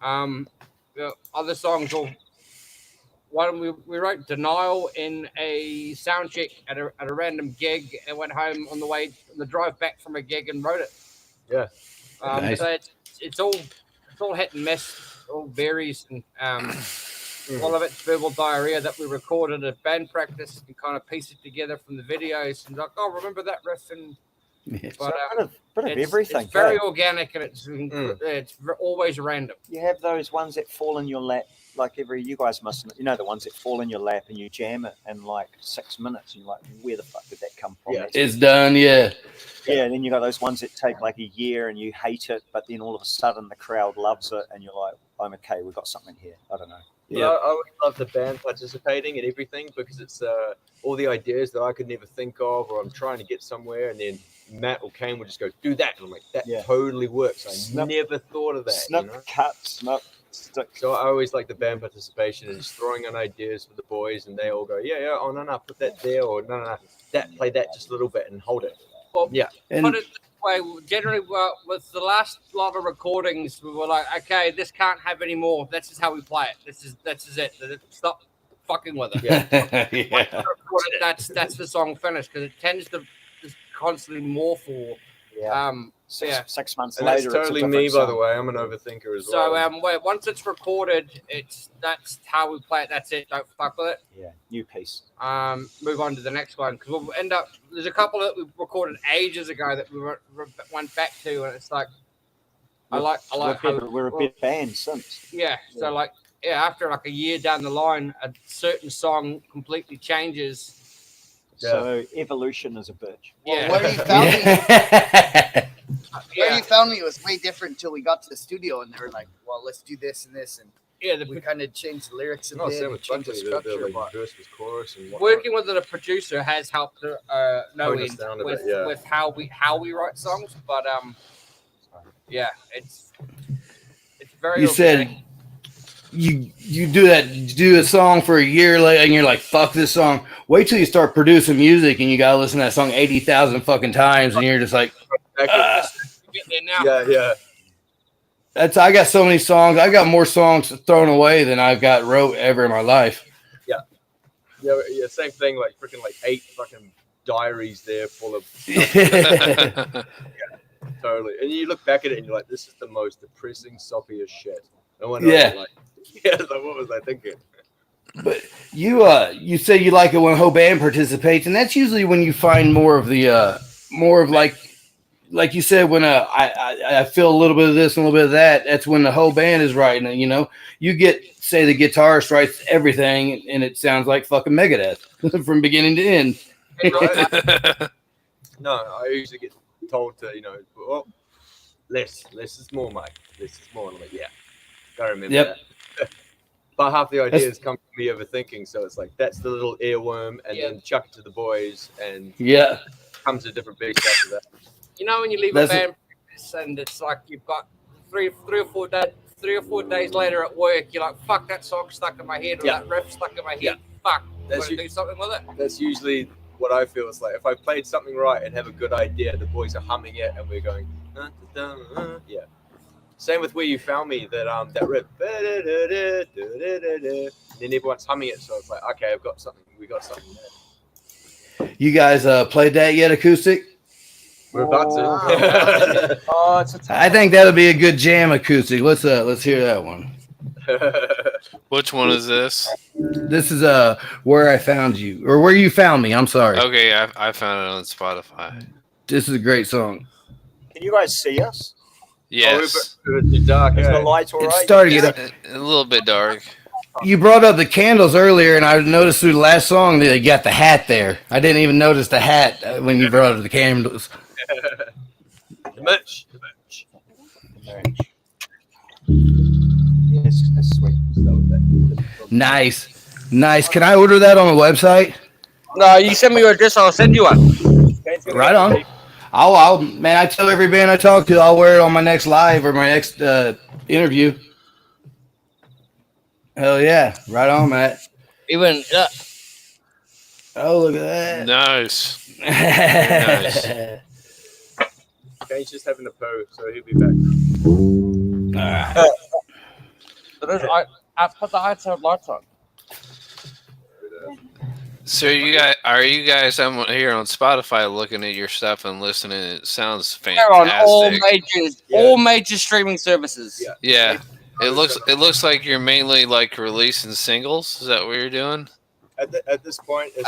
Other songs will. We wrote Denial in a sound check at a random gig and went home on the drive back from a gig and wrote it. Yeah. Nice. So it's all hit and miss, all varies, and a lot of it's verbal diarrhea that we recorded at band practice and kind of piece it together from the videos and like, oh, remember that riff, and So a bit of it's, everything. It's very eh? organic and it's always random. You have those ones that fall in your lap, like you guys must, the ones that fall in your lap and you jam it in like 6 minutes. And you're like, where the fuck did that come from? Yeah. It's done, yeah. Yeah, and then you got those ones that take like a year and you hate it, but then all of a sudden the crowd loves it and you're like, I'm okay, we've got something here. I don't know. Yeah, I always love the band participating and everything because it's all the ideas that I could never think of, or I'm trying to get somewhere, and then Matt or Kane would just go, do that. And I'm like, that totally works. I never thought of that. Snip, cut, snip, stick. So I always like the band participation and just throwing in ideas for the boys, and they all go, yeah, oh, no, put that there, or no, play that just a little bit and hold it. Well, yeah. Put it this way, generally, with the last lot of recordings, we were like, okay, this can't have any more. That's just how we play it. This is it. Stop fucking with it. Yeah. That's the song finished, because it tends to just constantly morph or 6 months And later. that's totally me, by the way. I'm an overthinker as well. So once it's recorded, that's how we play it. That's it. Don't fuck with it. Yeah, new piece. Move on to the next one, because we'll end up. There's a couple that we recorded ages ago that we went back to, and it's like I like. We're a bit band since. Yeah. So after like a year down the line, a certain song completely changes. So evolution is a bitch. Well, where you found me, where you found me was way different until we got to the studio, and they were like, "Well, let's do this and this," and we kind of changed the lyrics a bit, and changed the structure. Verse with chorus and working with a producer has helped Tone us down a bit, with how we write songs, but it's very. You organic. said you do a song for a year later, and you're like, "Fuck this song." Wait till you start producing music, and you gotta listen to that song 80,000 fucking times, and you're just like, Get there now. Yeah. I got so many songs. I got more songs thrown away than I've got wrote ever in my life. Yeah. Same thing. Like freaking 8 fucking diaries there full of. Totally. And you look back at it and you're like, this is the most depressing, soppiest shit. And when what was I thinking? But you say you like it when a whole band participates, and that's usually when you find more of like you said, when I feel a little bit of this and a little bit of that. That's when the whole band is writing it. You get, say, the guitarist writes everything, and it sounds like fucking Megadeth from beginning to end. No, I usually get told to, well, less is more, Mike. Less is more. I'm like, yeah, gotta remember that. But half the ideas come from me overthinking, so it's like that's the little earworm, and then chuck it to the boys, and comes a different beast after that. When you leave a band and it's like you've got three or four days later at work, you're like, fuck, that song stuck in my head, or that riff stuck in my head. Fuck, do something with it. That's usually what I feel. It's like if I played something right and have a good idea, the boys are humming it, and we're going, yeah. Same with Where You Found Me, that riff. And then everyone's humming it, so it's like, okay, we got something there. You guys played that yet, acoustic? We're about to. I think that'll be a good jam acoustic. Let's hear that one. Which one is this? This is Where I Found You, or Where You Found Me. I'm sorry. Okay, I found it on Spotify. This is a great song. Can you guys see us? Yes. It's dark. Is the light all right? It's starting to get a little bit dark. You brought up the candles earlier, and I noticed through the last song that they got the hat there. I didn't even notice the hat when you brought up the candles. The merch. That's sweet. Nice. Can I order that on the website? No, you send me your address, I'll send you one. Right on. I'll man, I tell every band I talk to, I'll wear it on my next live or my next interview. Hell yeah. Right on, Matt. Even Oh, look at that. Nice. Nice. Kane's just having a poo, so he'll be back. All right. I put the lights on. So are you guys? I'm here on Spotify looking at your stuff and listening. It sounds They're on fantastic. all major streaming services. Yeah. It looks like you're mainly like releasing singles. Is that what you're doing? At this point, it's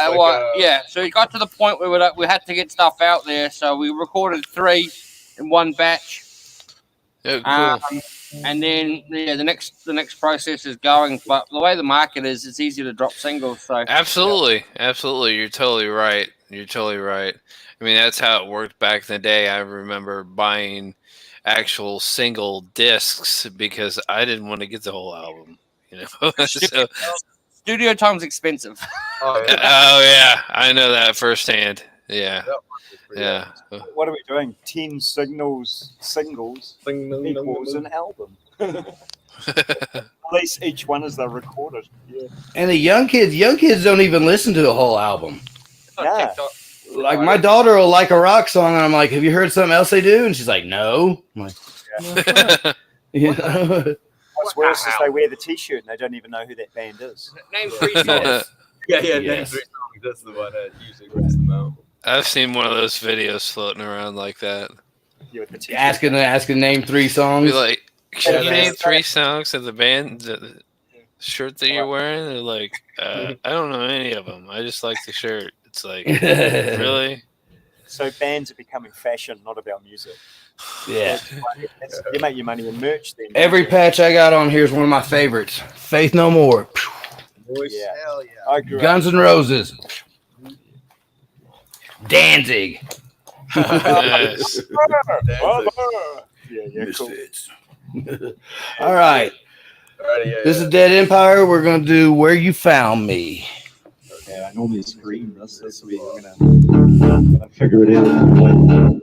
yeah. So it got to the point where we had to get stuff out there. So we recorded 3 in one batch. Oh, cool. And then the next process is going. But the way the market is, it's easy to drop singles. So Absolutely. You're totally right. I mean, that's how it worked back in the day. I remember buying actual single discs because I didn't want to get the whole album. So, studio time's expensive. Oh yeah, I know that firsthand. Yeah. What are we doing? 10 singles equals an album. At least each one as they're recorded. Yeah. And the young kids don't even listen to the whole album. Yeah. Like my daughter will like a rock song, and I'm like, "Have you heard something else they do?" And she's like, "No." I'm like, What's worse is they wear the T-shirt and they don't even know who that band is. Name 3 songs. Name 3 songs. That's the one that usually wins them out. I've seen one of those videos floating around like that. Asking to name 3 songs. Be like, can you name 3 songs of the band, the shirt that you're wearing? They're like, I don't know any of them. I just like the shirt. It's like, really? So bands are becoming fashion, not about music. Yeah. You make your money in merch then. Every patch I got on here is one of my favorites. Faith No More. Yeah. Hell yeah. Guns N' Roses. Danzig. Yes. Yeah, cool. All right. This is Dead Empire. We're going to do Where You Found Me. Yeah, I normally scream. That's weird. I'm gonna figure it out.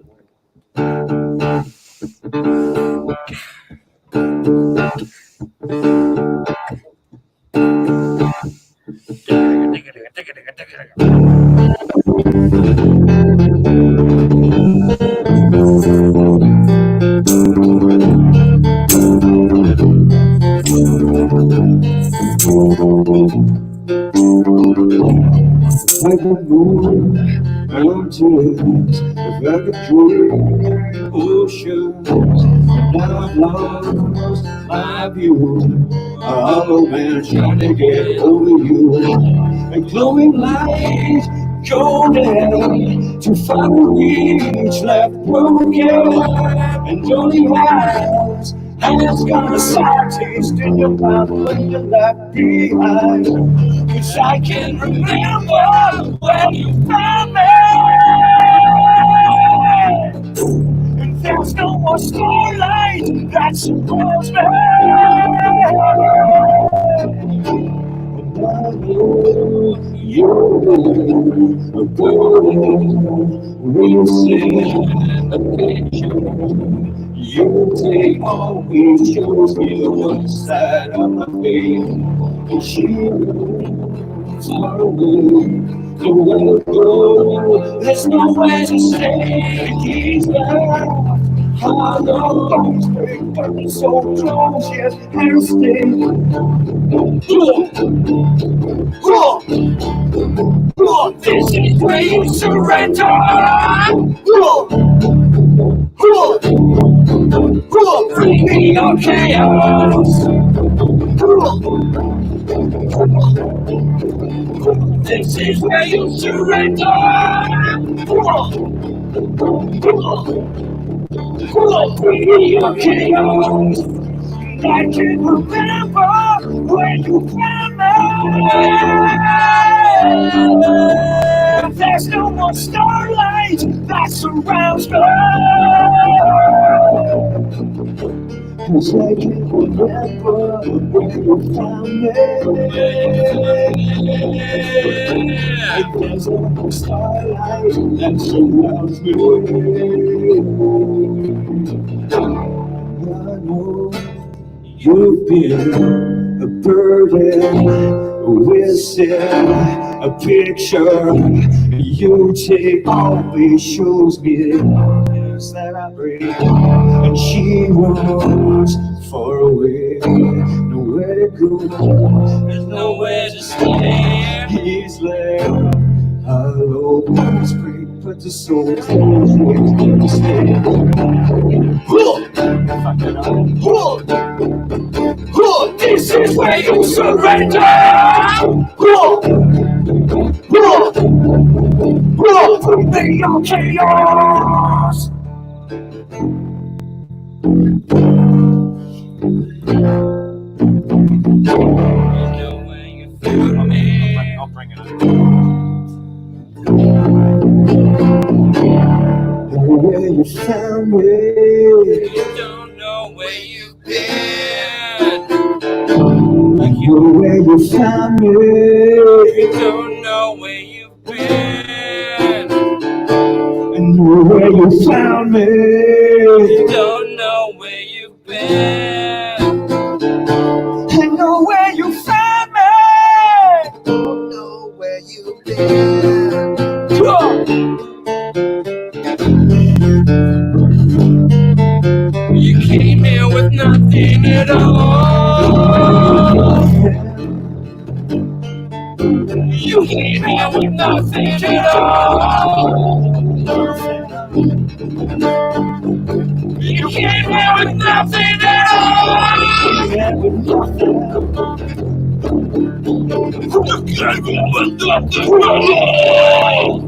Like a moon, mountains, like a dream, oceans. Now I've lost my view. I've been trying to get over you. And glowing lights go down to find a reach left broken. And only has got a sour taste in your mouth when you left behind. 'Cause I can remember when you found me. And there's no more starlight that surrounds me. And I know you're a burden. We'll see a picture. You take always shows me one side of my face. And she moves far away. The way it goes, there's nowhere to stay. He's there. How long break, but so close, yes, I'll stay. This is where you surrender. Bring me your chaos. This is where you surrender. Bring me your chaos. I can remember when you found me. There's no more starlight that surrounds me. 'Cause I can remember when you found me. There's no more starlight that surrounds me. I know you've been a burden, whistle, a picture. You take always shows me that I break, and she runs far away. Nowhere go. There's nowhere to stay. He's left. Hello, break, but the soul close when you stay. This is where you surrender. Bring me your chaos. I'll bring it up. Where you found me. You don't know where you've been. Where you found me. You don't know where you've been. And where you found me. You don't know where you've been. I know where you found me. Don't know where you've been. You came here with nothing at all. You came here with nothing at all. You came here with nothing at all. You came here with nothing at all.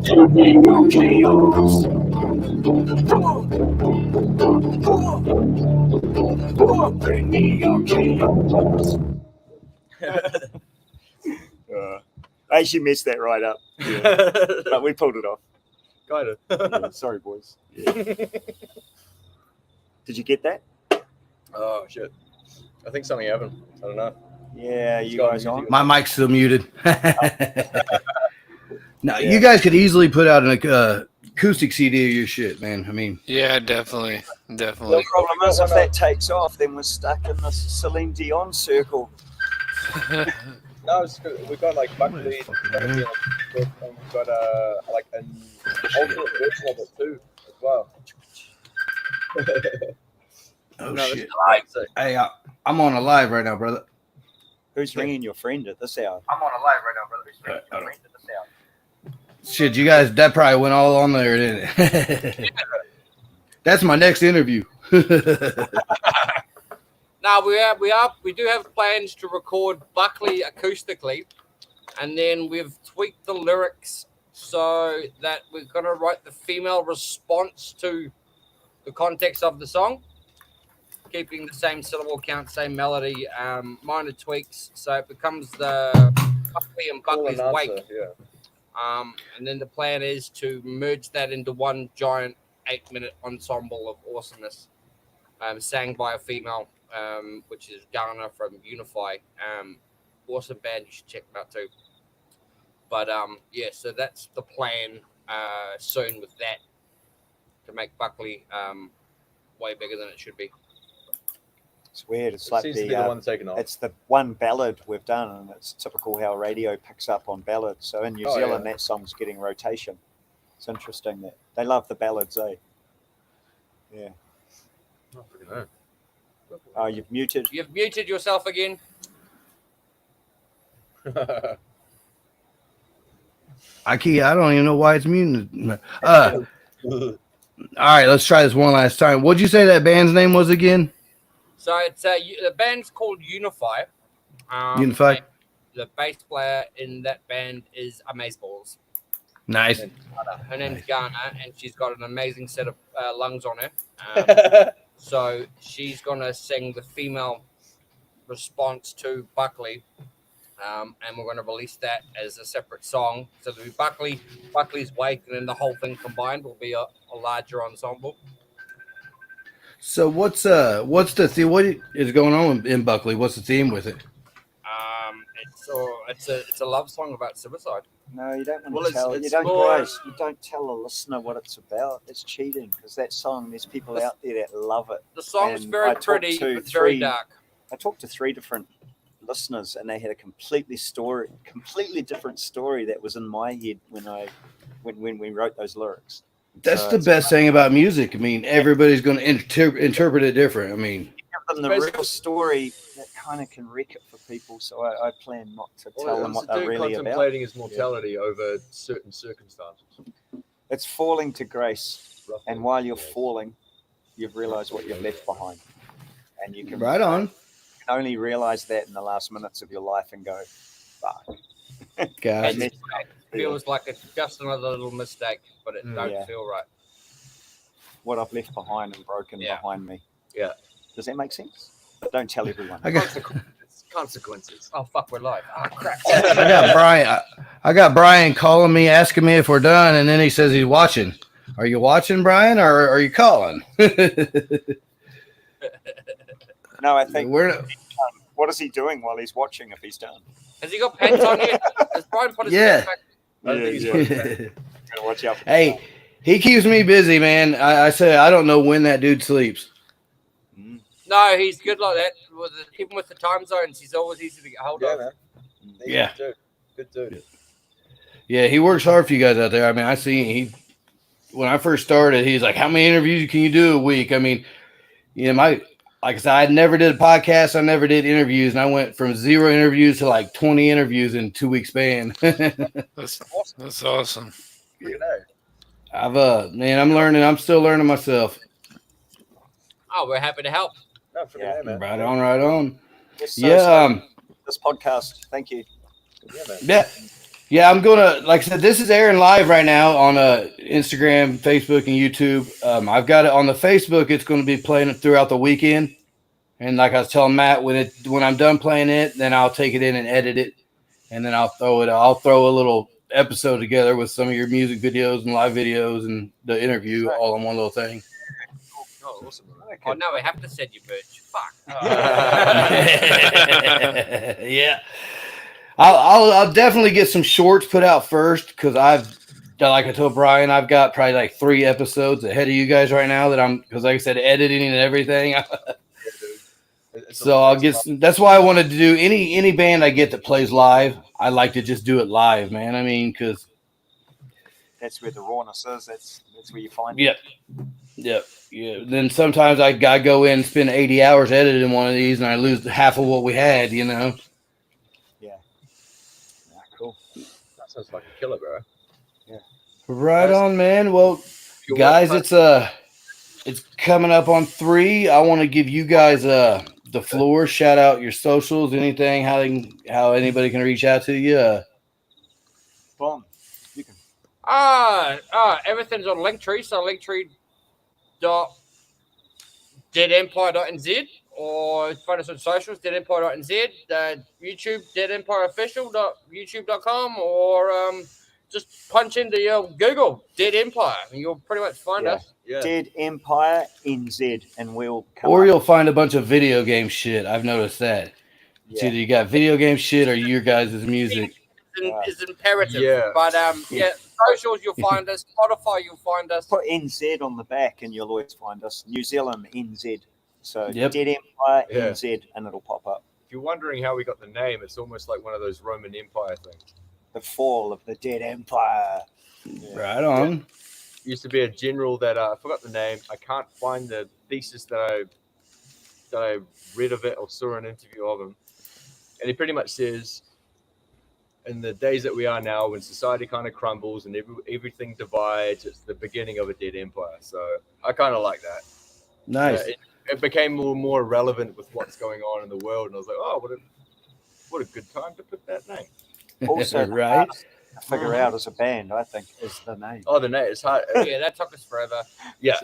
Give me your chaos. Bring me your chaos. I actually messed that right up. Yeah. But we pulled it off. Kind of. Yeah, sorry, boys. Yeah. Did you get that? Oh shit! I think something happened. I don't know. Yeah, It's you got guys music on? My mic's still muted. No, you guys could easily put out an acoustic CD of your shit, man. I mean, Yeah, definitely. The Definitely. problem is, if that takes off, then we're stuck in this Celine Dion circle. No, it's good. We got like Buckley, and we've got like an alternate version of it too, as well. oh No, shit. that's sick. Hey, I'm on a live right now, brother. Who's ringing your friend at this hour? I'm on a live right now, brother. Who's ringing your friend at this hour? Shit, you guys, that probably went all on there, didn't it? That's my next interview. Now we do have plans to record Buckley acoustically, and then we've tweaked the lyrics so that we're gonna write the female response to the context of the song, keeping the same syllable count, same melody, minor tweaks, so it becomes the Buckley and Buckley's Wake. Yeah. And then the plan is to merge that into one giant 8-minute ensemble of awesomeness, sang by a female, which is Ghana from Unify. Awesome band, you should check them out too. But yeah, so that's the plan soon with that, to make Buckley way bigger than it should be. It's weird. It's It like seems to be the one taking off. it's the one ballad we've done, and it's typical how radio picks up on ballads. So in New Zealand, that song's getting rotation. It's interesting that they love the ballads, eh? Yeah. Oh, freaking hell. Oh, you've muted. You've muted yourself again. I don't even know why it's muted. All right, let's try this one last time. What'd you say that band's name was again? So it's the band's called Unify. Unify. The bass player in that band is Amazeballs. Nice. Her name's Ghana, and she's got an amazing set of lungs on her. So she's gonna sing the female response to Buckley, and we're gonna release that as a separate song. So there'll be Buckley's Wake, and then the whole thing combined will be a larger ensemble. So what's the theme? What is going on in Buckley? What's the theme with it? It's a love song about suicide. No, you don't want Well, to tell. it's You don't, more- guys. You don't tell a listener what it's about. It's cheating, because that song, there's people out there that love it. The song's And very I talked pretty, to but very three- dark. I talked to 3 different listeners, and they had a completely different story that was in my head when we wrote those lyrics. That's So the it's best thing about music. I mean, everybody's going to interpret it different. I mean, give them the real story that kind of can wreck it for people. So I plan not to tell them what they're really about. Contemplating his mortality over certain circumstances. It's falling to grace, Roughly. and while you're falling, you've realized what you've left behind, and you can right on. You can only realize that in the last minutes of your life and go, fuck. Guys, And It feels like it's just another little mistake, but it don't Yeah. feel right. what I've left behind and broken Yeah. behind me. Yeah. Does that make sense? But don't tell everyone. I got Consequences. Oh fuck, we're live. Oh crap. I got Brian. I got Brian calling me, asking me if we're done, and then he says he's watching. Are you watching, Brian, or are you calling? No, I think. We're What is he doing while he's watching if he's done? Has he got pants on yet? Has Brian put his Yeah. pants back? I don't think he's watching that. Gotta watch out. For Hey, he keeps me busy, man. I say I don't know when that dude sleeps. No, he's good like that. Even with the time zones, he's always easy to get hold Yeah, of. man. He's Yeah. Good dude. Yeah, he works hard for you guys out there. I mean, I see he when I first started, he's like, "How many interviews can you do a week?" I mean, you know, like I said, I never did a podcast. I never did interviews, and I went from 0 interviews to like 20 interviews in 2 weeks span. That's awesome. You know. Man, I'm learning. I'm still learning myself. Oh, we're happy to help. No, for Yeah. man. Right on, right on. Yes, Yeah, this podcast. Thank you. Yeah, man. yeah. I'm gonna, like I said, this is airing live right now on Instagram, Facebook, and YouTube. I've got it on the Facebook. It's going to be playing it throughout the weekend. And like I was telling Matt, when I'm done playing it, then I'll take it in and edit it, and then I'll throw a little episode together with some of your music videos and live videos and the interview all in one little thing. Oh, awesome. Oh no, we have to send you birch. Fuck. Yeah, I'll definitely get some shorts put out first because like I told Brian, I've got probably like 3 episodes ahead of you guys right now because like I said, editing and everything. So that's why I wanted to do any band I get that plays live. I like to just do it live, man. I mean, because That's where the rawness is. That's where you find Yep. Yeah. Then sometimes I go in and spend 80 hours editing one of these, and I lose half of what we had. You know. Yeah, cool. That sounds like a killer, bro. Right Nice. on, man. Well, Your guys, work, it's coming up on 3. I want to give you guys the floor. Shout out your socials, anything, how anybody can reach out to you. Boom. You can. Everything's on Linktree, so linktree.deadempire.nz or find us on socials, deadempire.nz, YouTube, deadempireofficial.youtube.com, or just punch into your Google, Dead Empire, and you'll pretty much find us. Yeah. Dead Empire NZ, and we'll come Or up. you'll find a bunch of video game shit. I've noticed that. It's Yeah. either you got video game shit or your guys' music. Is imperative. Yeah. But socials, you'll find us. Spotify, you'll find us. Put NZ on the back, and you'll always find us. New Zealand NZ. So Yep. Dead Empire Yeah. NZ, and it'll pop up. If you're wondering how we got the name, it's almost like one of those Roman Empire things. The fall of the Dead Empire. Yeah. Right on. Used to be a general that I forgot the name. I can't find the thesis that I read of it or saw an interview of him, and he pretty much says, in the days that we are now, when society kind of crumbles and everything divides, it's the beginning of a dead empire. So I kind of like that. Nice. It became more and more relevant with what's going on in the world, and I was like, oh, what a good time to put that name. Also, right. to figure out as a band, I think, is the name. Oh, the name. It's hard. Yeah, that took us forever. Yeah.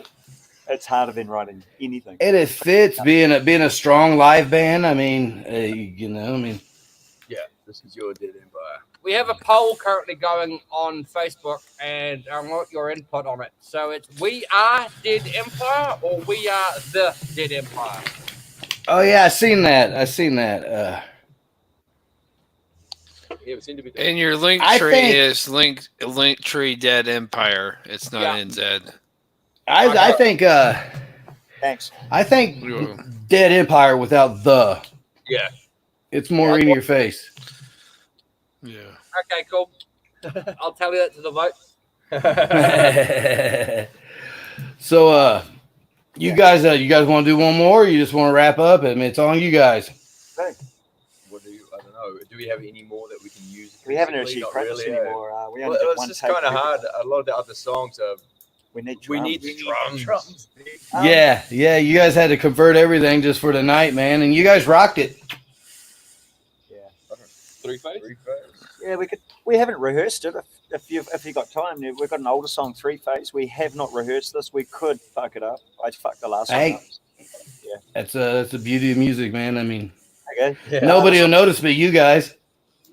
It's harder than writing anything. And it fits being a strong live band. I mean, Yeah, this is your dead empire. We have a poll currently going on Facebook, and I want your input on it. So it's We Are Dead Empire or We Are the Dead Empire? oh yeah, I seen that. Yeah, it seemed to be. And your link I tree think- is Linktree Dead Empire. It's not NZ. I think Thanks. I think You're welcome. Dead Empire without the. Yeah. It's more in your face. Yeah. Okay, cool. I'll tell you that to the vote. So, you guys want to do one more? Or you just want to wrap up? I mean, it's on you guys. What do you? I don't know. Do we have any more that we can use? We haven't musically? actually Not practiced really, anymore. We only did it's one just take kind of of hard. everything. A lot of the other songs are. We need We drums. need drums. Yeah. You guys had to convert everything just for tonight, man, and you guys rocked it. Three-phase? Yeah, we haven't rehearsed it. If you got time, we've got an older song, 3-phase. We have not rehearsed this. We could fuck it up. I fucked the last one up. Yeah. That's the beauty of music, man. I mean, Okay. Yeah. nobody will notice but you guys.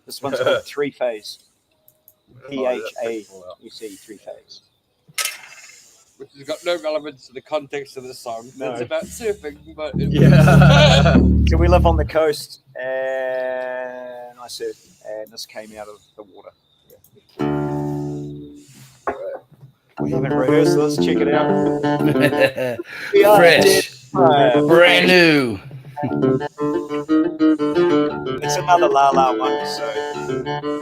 This one's called 3-phase. PHASE, 3-phase. Which has got no relevance to the context of the song. No. It's about surfing, but Yeah. So we live on the coast, and I surf, and this came out of the water. Yeah. We haven't rehearsed this. Check it out. We are Fresh, brand new. It's another La La one, so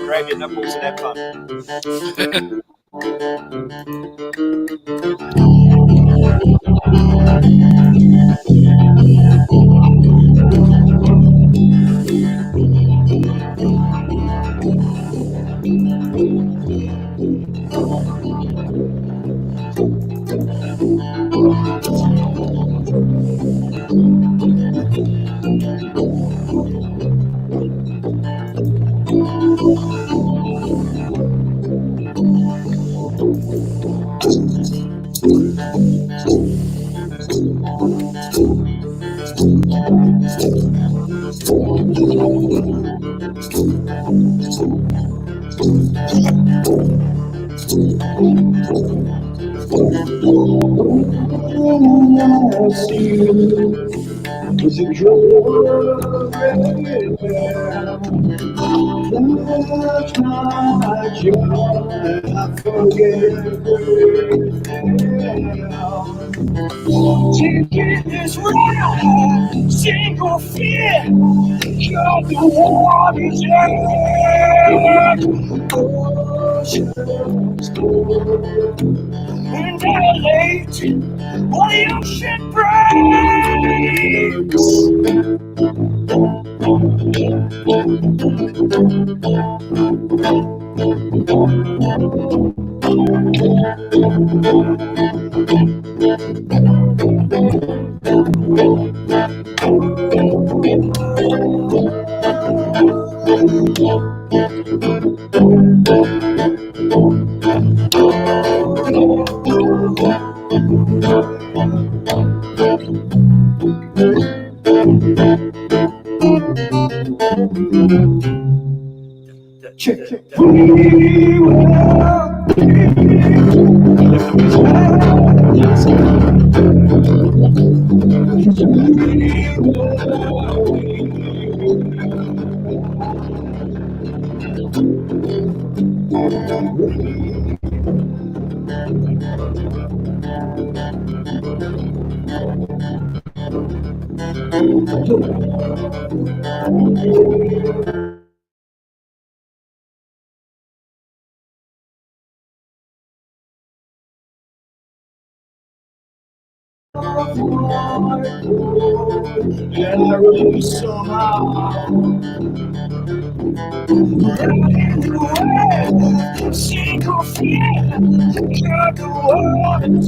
grab your nipples and have fun. Taking this round, single fear, you're the one who's and dilate while the ocean single fear, you're the one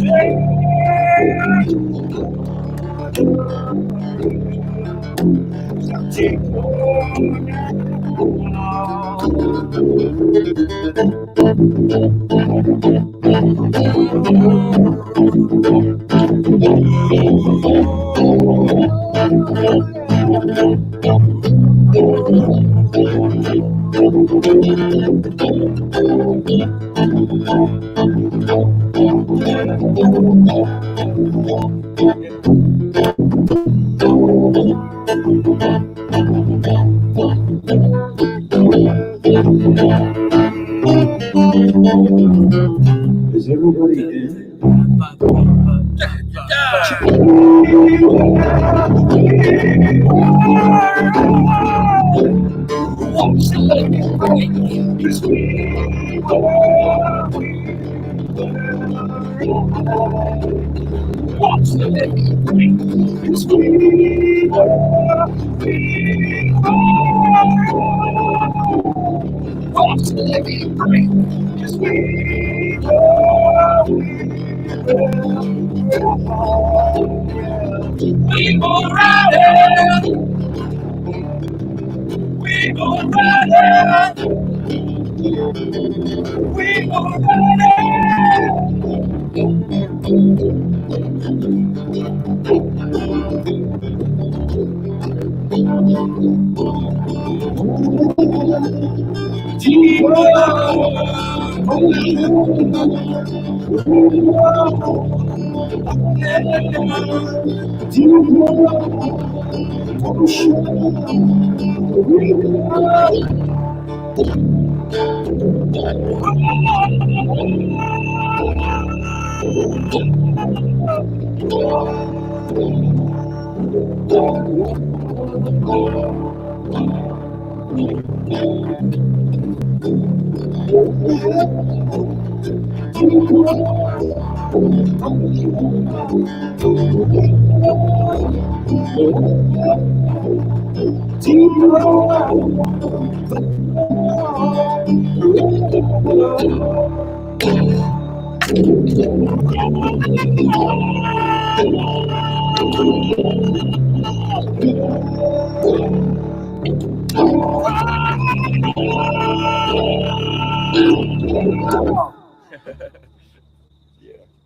Is everybody in? What's the living bring? 'Cause we are. What's the living bring? 'Cause we are. We will ride it. We will ride it. We will ride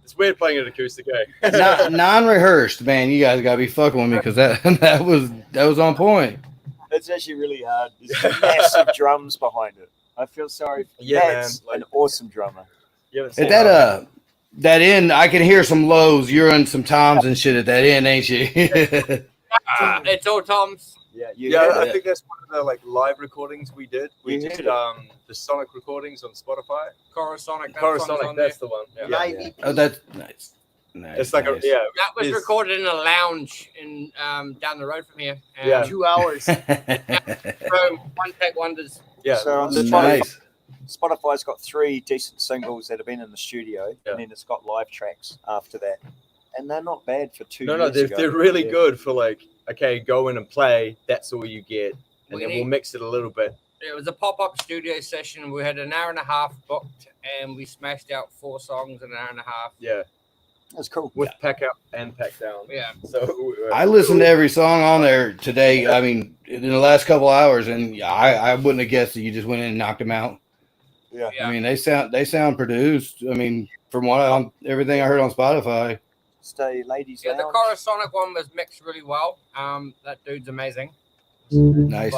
It's weird playing an acoustic, eh? Non-rehearsed, man. You guys gotta be fucking with me because that was on point. It's actually really hard. There's massive drums behind it. I feel sorry. Yeah, Matt's man, an awesome drummer. You At that end, I can hear some lows. You're in some toms and shit at that end, ain't you? It's all Tom's. Yeah, you Yeah, heard I it. think that's one of the like live recordings we did. We You did heard the Sonic recordings on Spotify. Coruscant. Coruscant, that's the one. Yeah. Live Yeah. EP. Oh, that's nice. Nice. It's like nice. That was it's- recorded in a lounge in down the road from here. Yeah. 2 hours. So one take wonders. Yeah. So on the Nice. Spotify's got 3 decent singles that have been in the studio, Yeah. and then it's got live tracks after that, and they're not bad for 2 No, years they're, ago. they're really Yeah. good for like, okay, go in and play. That's all you get, and We then need- we'll mix it a little bit. It was a pop-up studio session. We had an hour and a half booked, and we smashed out 4 songs in an hour and a half. Yeah, That's cool. with pack up and pack down. Yeah. So I listened to every song on there today. I mean, in the last couple hours, and I wouldn't have guessed that you just went in and knocked them out. Yeah. Yeah. I mean, they sound produced. I mean, from everything I heard on Spotify. Stay ladies Yeah, the lounge. Coruscant one was mixed really well. That dude's amazing. Nice.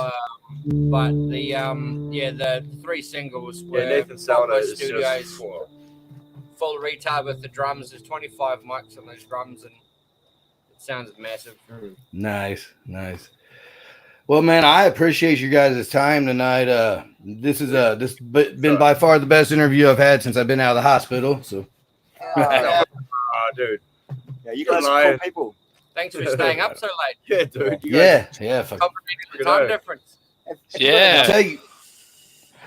But the 3 singles were Nathan Saldo Pop-Up is Studios, just full retard with the drums. There's 25 mics on those drums, and it sounds massive. Nice. Well, man, I appreciate you guys' time tonight. This has been by far the best interview I've had since I've been out of the hospital. So, dude. Yeah, you guys Good are cool night. people. Thanks for staying up so late. Yeah, dude. You guys- yeah. Fuck. The time difference. Yeah.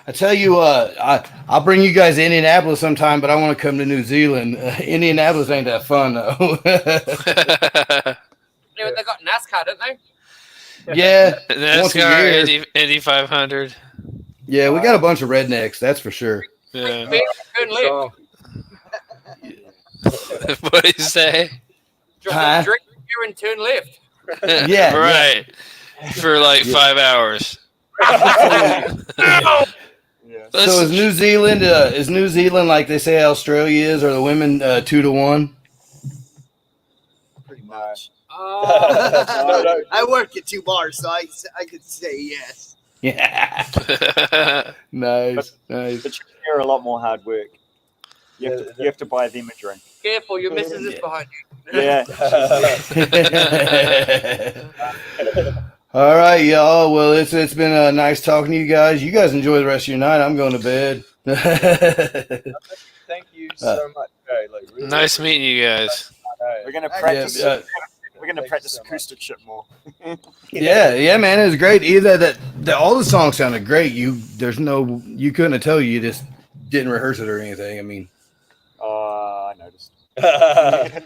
I tell you, I'll bring you guys to Indianapolis sometime, but I want to come to New Zealand. Indianapolis ain't that fun though. Yeah, they got NASCAR, don't they? Yeah, once a NASCAR year. Indy 500. Yeah, we got a bunch of rednecks, that's for sure. Yeah. Good live. So, What do you say? Huh? Drink beer and turn left. Yeah, Right. For like 5 hours. Yeah. So is New Zealand like they say Australia is, or the women 2-1? Pretty much. Oh, I work at 2 bars, so I could say yes. Yeah, nice. But you hear a lot more hard work. You have to buy them a drink. careful, your missus is behind you. Yeah. All right, y'all. Well, it's been nice talking to you guys. You guys enjoy the rest of your night. I'm going to bed. thank you so much. Okay, like, really Nice meeting you guys. We're gonna Yeah, practice. yeah. We're gonna Thank practice you so much. acoustic shit more. Yeah, man, it was great. Either that all the songs sounded great. You couldn't have told you just didn't rehearse it or anything. I mean, Yeah,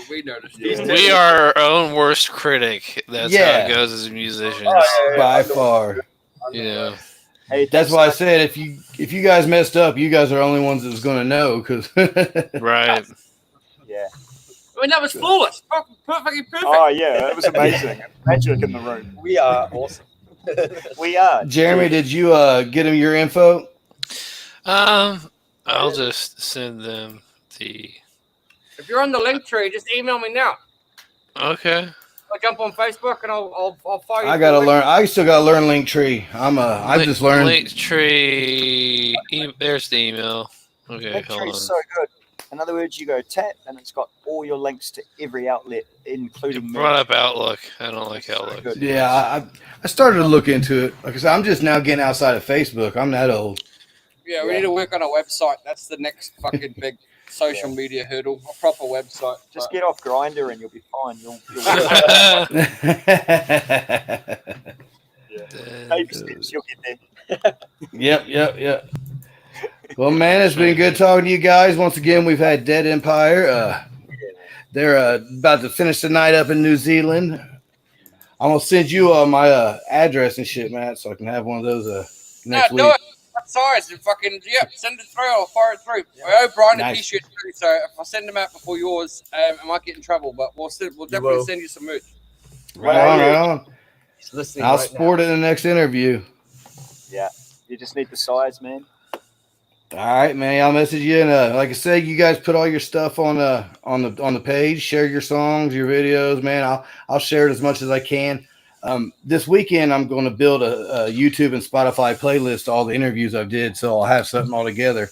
we noticed. We are our own worst critic. That's how Yeah. it goes as musicians. By far. You know. Hey, That's thanks why I so much. said if you guys messed up, you guys are the only ones that's gonna know. Because Right. Yeah. I mean, that was flawless. Fucking perfect. Oh yeah, it was amazing. Magic in the room. We are awesome. We are. Jeremy, did you get him your info? I'll just send them the. If you're on the link tree, just email me now. Okay. I'll jump on Facebook and I'll follow you. I gotta learn. I still gotta learn Linktree. I just learned. Linktree. There's the email. Okay, hold on. Linktree's so good. In other words, you go tap, and it's got all your links to every outlet, including You me. brought up Outlook. I don't like Outlook. Good. Yeah, I started to look into it because I'm just now getting outside of Facebook. I'm that old. Yeah, we need to work on a website. That's the next fucking big social media hurdle. A proper website. Just get off Grinder, and you'll be fine. You'll baby steps. You'll get there. Yep. Well, man, it's been good talking to you guys. Once again, we've had Dead Empire. They're about to finish the night up in New Zealand. I'm gonna send you my address and shit, Matt, so I can have one of those next week. Do it. What size? And fucking send it through. I'll fire it through. I owe Brian a Nice. t-shirt too, so if I send them out before yours, I might get in trouble. But we'll definitely send you some merch. Right on. He's listening I'll right support it in the next interview. Yeah, you just need the size, man. All right, man. I'll message you, and like I said, you guys put all your stuff on the page. Share your songs, your videos, man. I'll share it as much as I can. This weekend, I'm going to build a YouTube and Spotify playlist of all the interviews I've did, so I'll have something all together.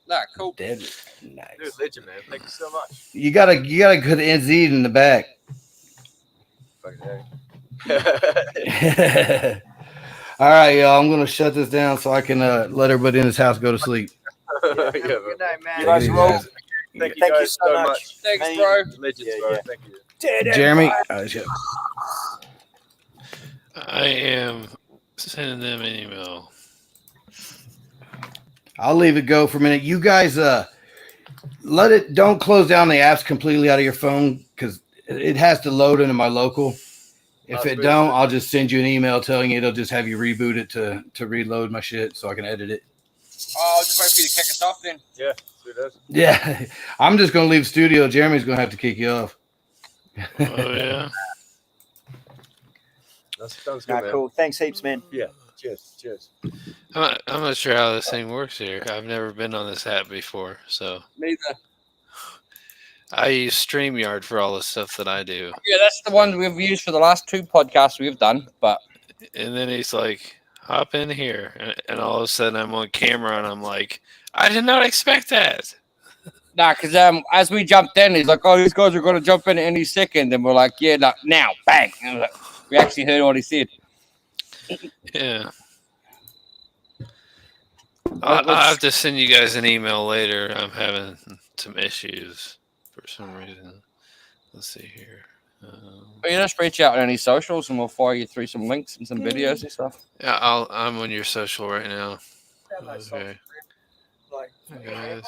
Nah, cool. Dead. Nice. Dude, legend, man. Thank you so much. You gotta put NZ in the back. Fucking hey. All right, y'all. I'm gonna shut this down so I can let everybody in this house go to sleep. Yeah, Good night, man. You guys Thank you, roll. guys. Thank you Thank you guys so much. Thanks, Man. bro. Legends, Yeah, bro. yeah. Thank you. Jeremy, I am sending them an email. I'll leave it go for a minute. You guys, don't close down the apps completely out of your phone because it has to load into my local. If it don't, I'll just send you an email telling you it'll just have you reboot it to reload my shit so I can edit it. I'll just wait for you to kick us off then. Yeah, sweet as. Yeah, I'm just gonna leave studio. Jeremy's gonna have to kick you off. Oh yeah. That sounds good, Nah, man. cool. Thanks heaps, man. Yeah. Cheers. I'm not sure how this thing works here. I've never been on this app before, so Neither. I use StreamYard for all the stuff that I do. Yeah, that's the one we've used for the last 2 podcasts we've done. But And then he's like, hop in here. And all of a sudden I'm on camera and I'm like, I did not expect that. nah, because as we jumped in, he's like, "Oh, these guys are going to jump in any second," and we're like, "Yeah, no, now, bang!" And we actually heard what he said. Yeah. I'll have to send you guys an email later. I'm having some issues for some reason. Let's see here. But you just reach out on any socials, and we'll fire you through some links and some videos and stuff. Yeah, I'm on your social right now. Okay. Hey, guys.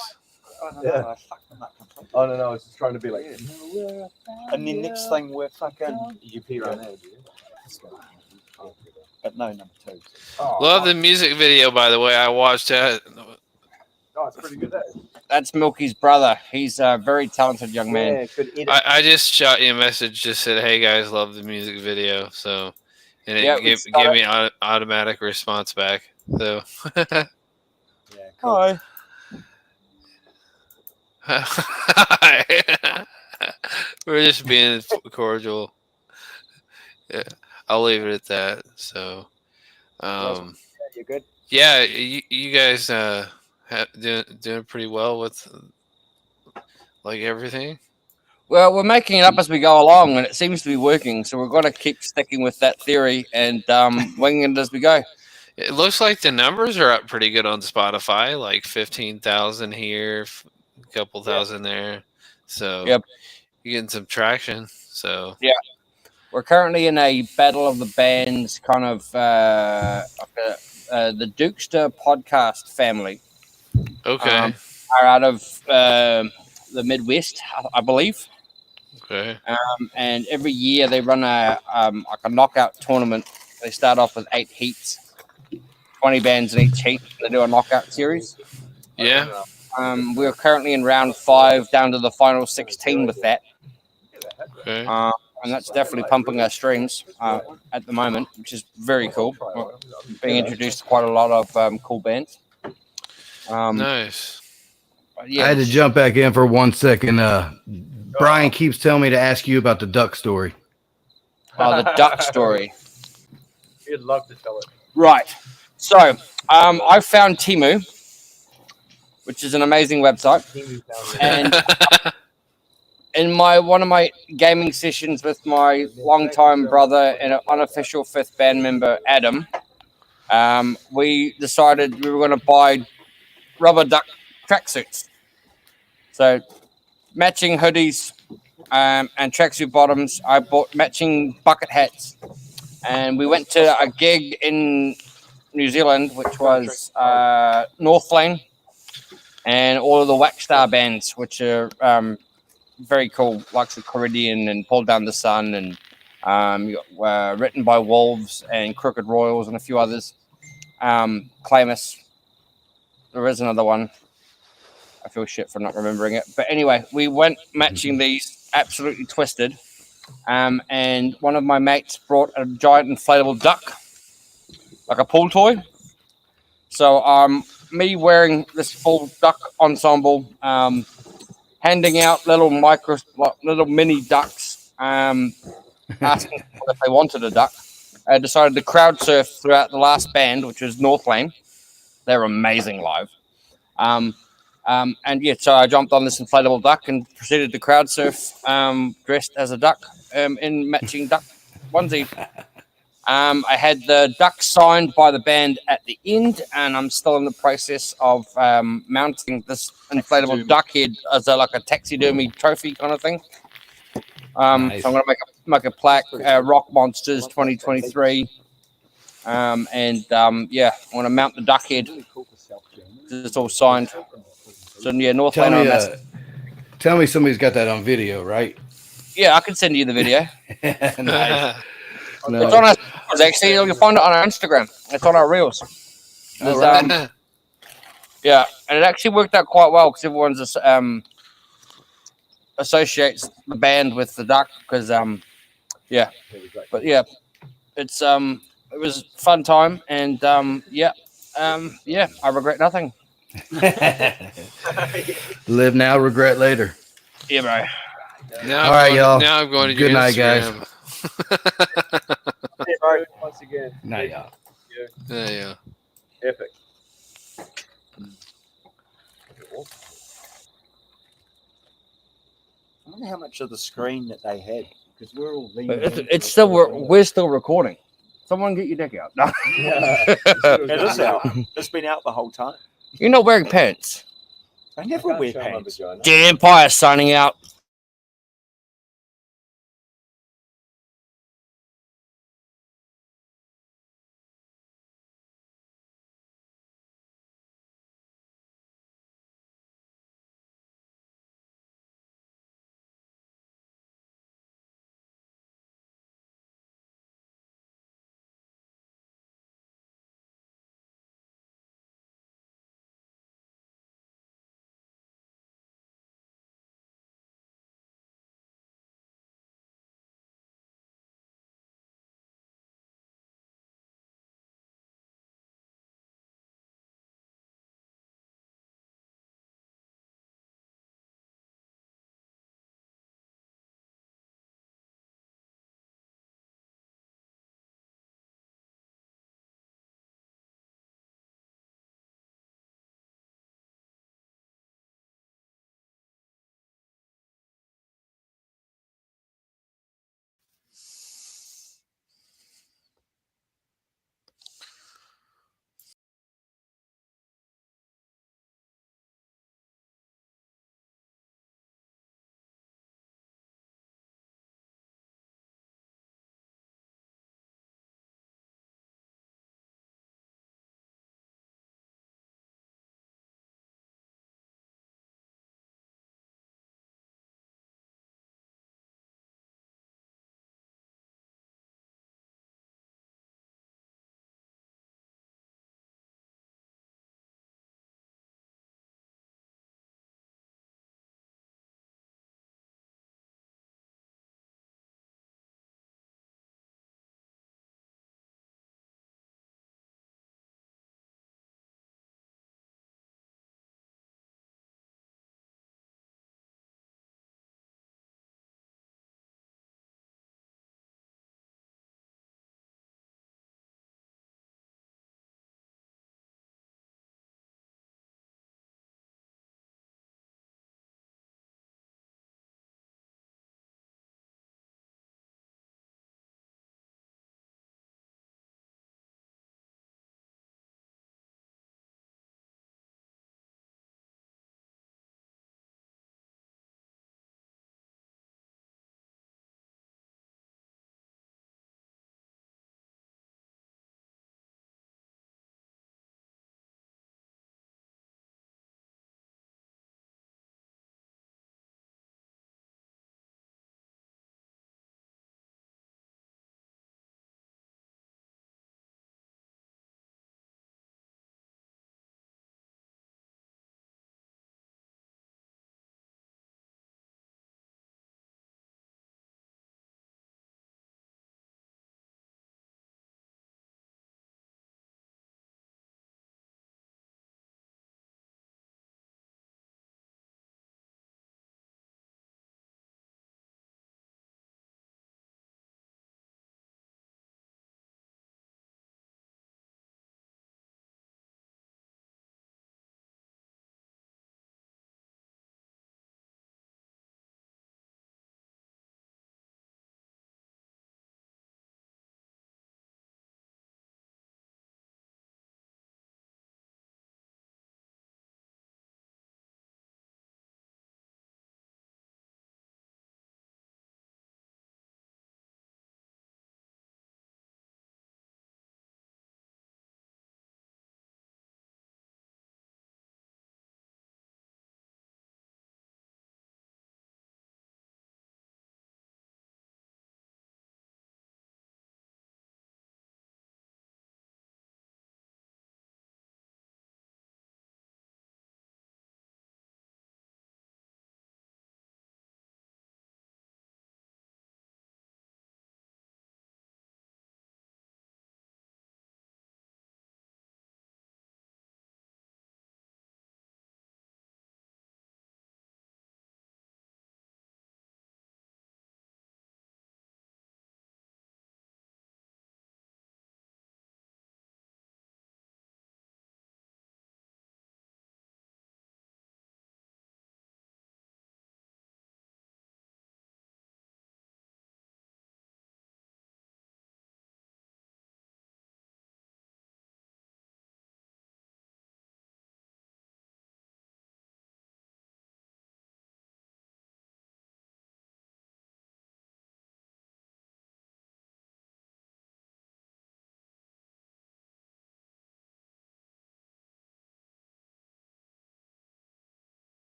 Yeah. Oh no, I was just trying to be like. And then next thing we're fucking. You pee right now, do you? But no, number 2. Love the music video, by the way. I watched that. Oh, it's pretty good. That's Milky's brother. He's a very talented young man. Yeah, good edit. I just shot you a message, just said, "Hey guys, love the music video." So, and it Yeah, gave me an automatic response back. So, Yeah, cool. Hi. we're just being cordial. Yeah, I'll leave it at that. So, You're good. yeah, you guys doing pretty well with like everything. Well, we're making it up as we go along, and it seems to be working. So we're going to keep sticking with that theory and winging it as we go. It looks like the numbers are up pretty good on Spotify, like 15,000 here, a couple thousand there. So Yep. you're getting some traction. So Yeah. We're currently in a battle of the bands, kind of the Dukester podcast family. okay, Are out of the Midwest, I believe. Okay. And every year they run like a knockout tournament. They start off with 8 heats, 20 bands in each heat. They do a knockout series. Yeah. We're currently in round 5, down to the final 16 with that. Okay. And that's definitely pumping our strings at the moment, which is very cool. Being introduced to quite a lot of cool bands. Nice. Yeah, I had to jump back in for 1 second. Brian keeps telling me to ask you about the duck story. the duck story. He'd love to tell it. Right. So I found Temu, which is an amazing website. And in one of my gaming sessions with my longtime brother and an unofficial 5th band member, Adam, we decided we were going to buy rubber duck tracksuits. So matching hoodies and tracksuit bottoms. I bought matching bucket hats. And we went to a gig in New Zealand, which was North Lane, and all of the Waxstar bands, which are very cool, like the Corridian and Pull Down the Sun, and Written by Wolves and Crooked Royals and a few others. Clamus. There is another one. I feel shit for not remembering it. But anyway, we went matching these, absolutely twisted. And one of my mates brought a giant inflatable duck, like a pool toy. So me wearing this full duck ensemble, handing out little mini ducks, asking if they wanted a duck. I decided to crowd surf throughout the last band, which was North Lane. They're amazing live. And yeah, so I jumped on this inflatable duck and proceeded to crowd surf, dressed as a duck in matching duck onesie. I had the duck signed by the band at the end, and I'm still in the process of mounting this inflatable duck head as like a taxidermy trophy kind of thing. Nice. So I'm going to make a plaque, Rock Monsters 2023. And yeah, I want to mount the duck head. It's all signed. So yeah, North Lane. Tell me somebody's got that on video, right? Yeah, I can send you the video. Nice. No. It's on our reels, actually. You'll find it on our Instagram. It's on our reels. Yeah, and it actually worked out quite well because everyone's associates the band with the duck because yeah, but yeah, it's it was a fun time and yeah, I regret nothing. Live now, regret later. Yeah, bro. Now all right, y'all. Now I'm going to good night, guys. Hey, Mark, once again. Night, y'all. Yeah. Epic. I wonder how much of the screen that they had because we're all It's still we're still recording. Someone get your dick out. No. Yeah, it is out. It's been out the whole time. You're not wearing pants. I never wear pants. The Empire signing out.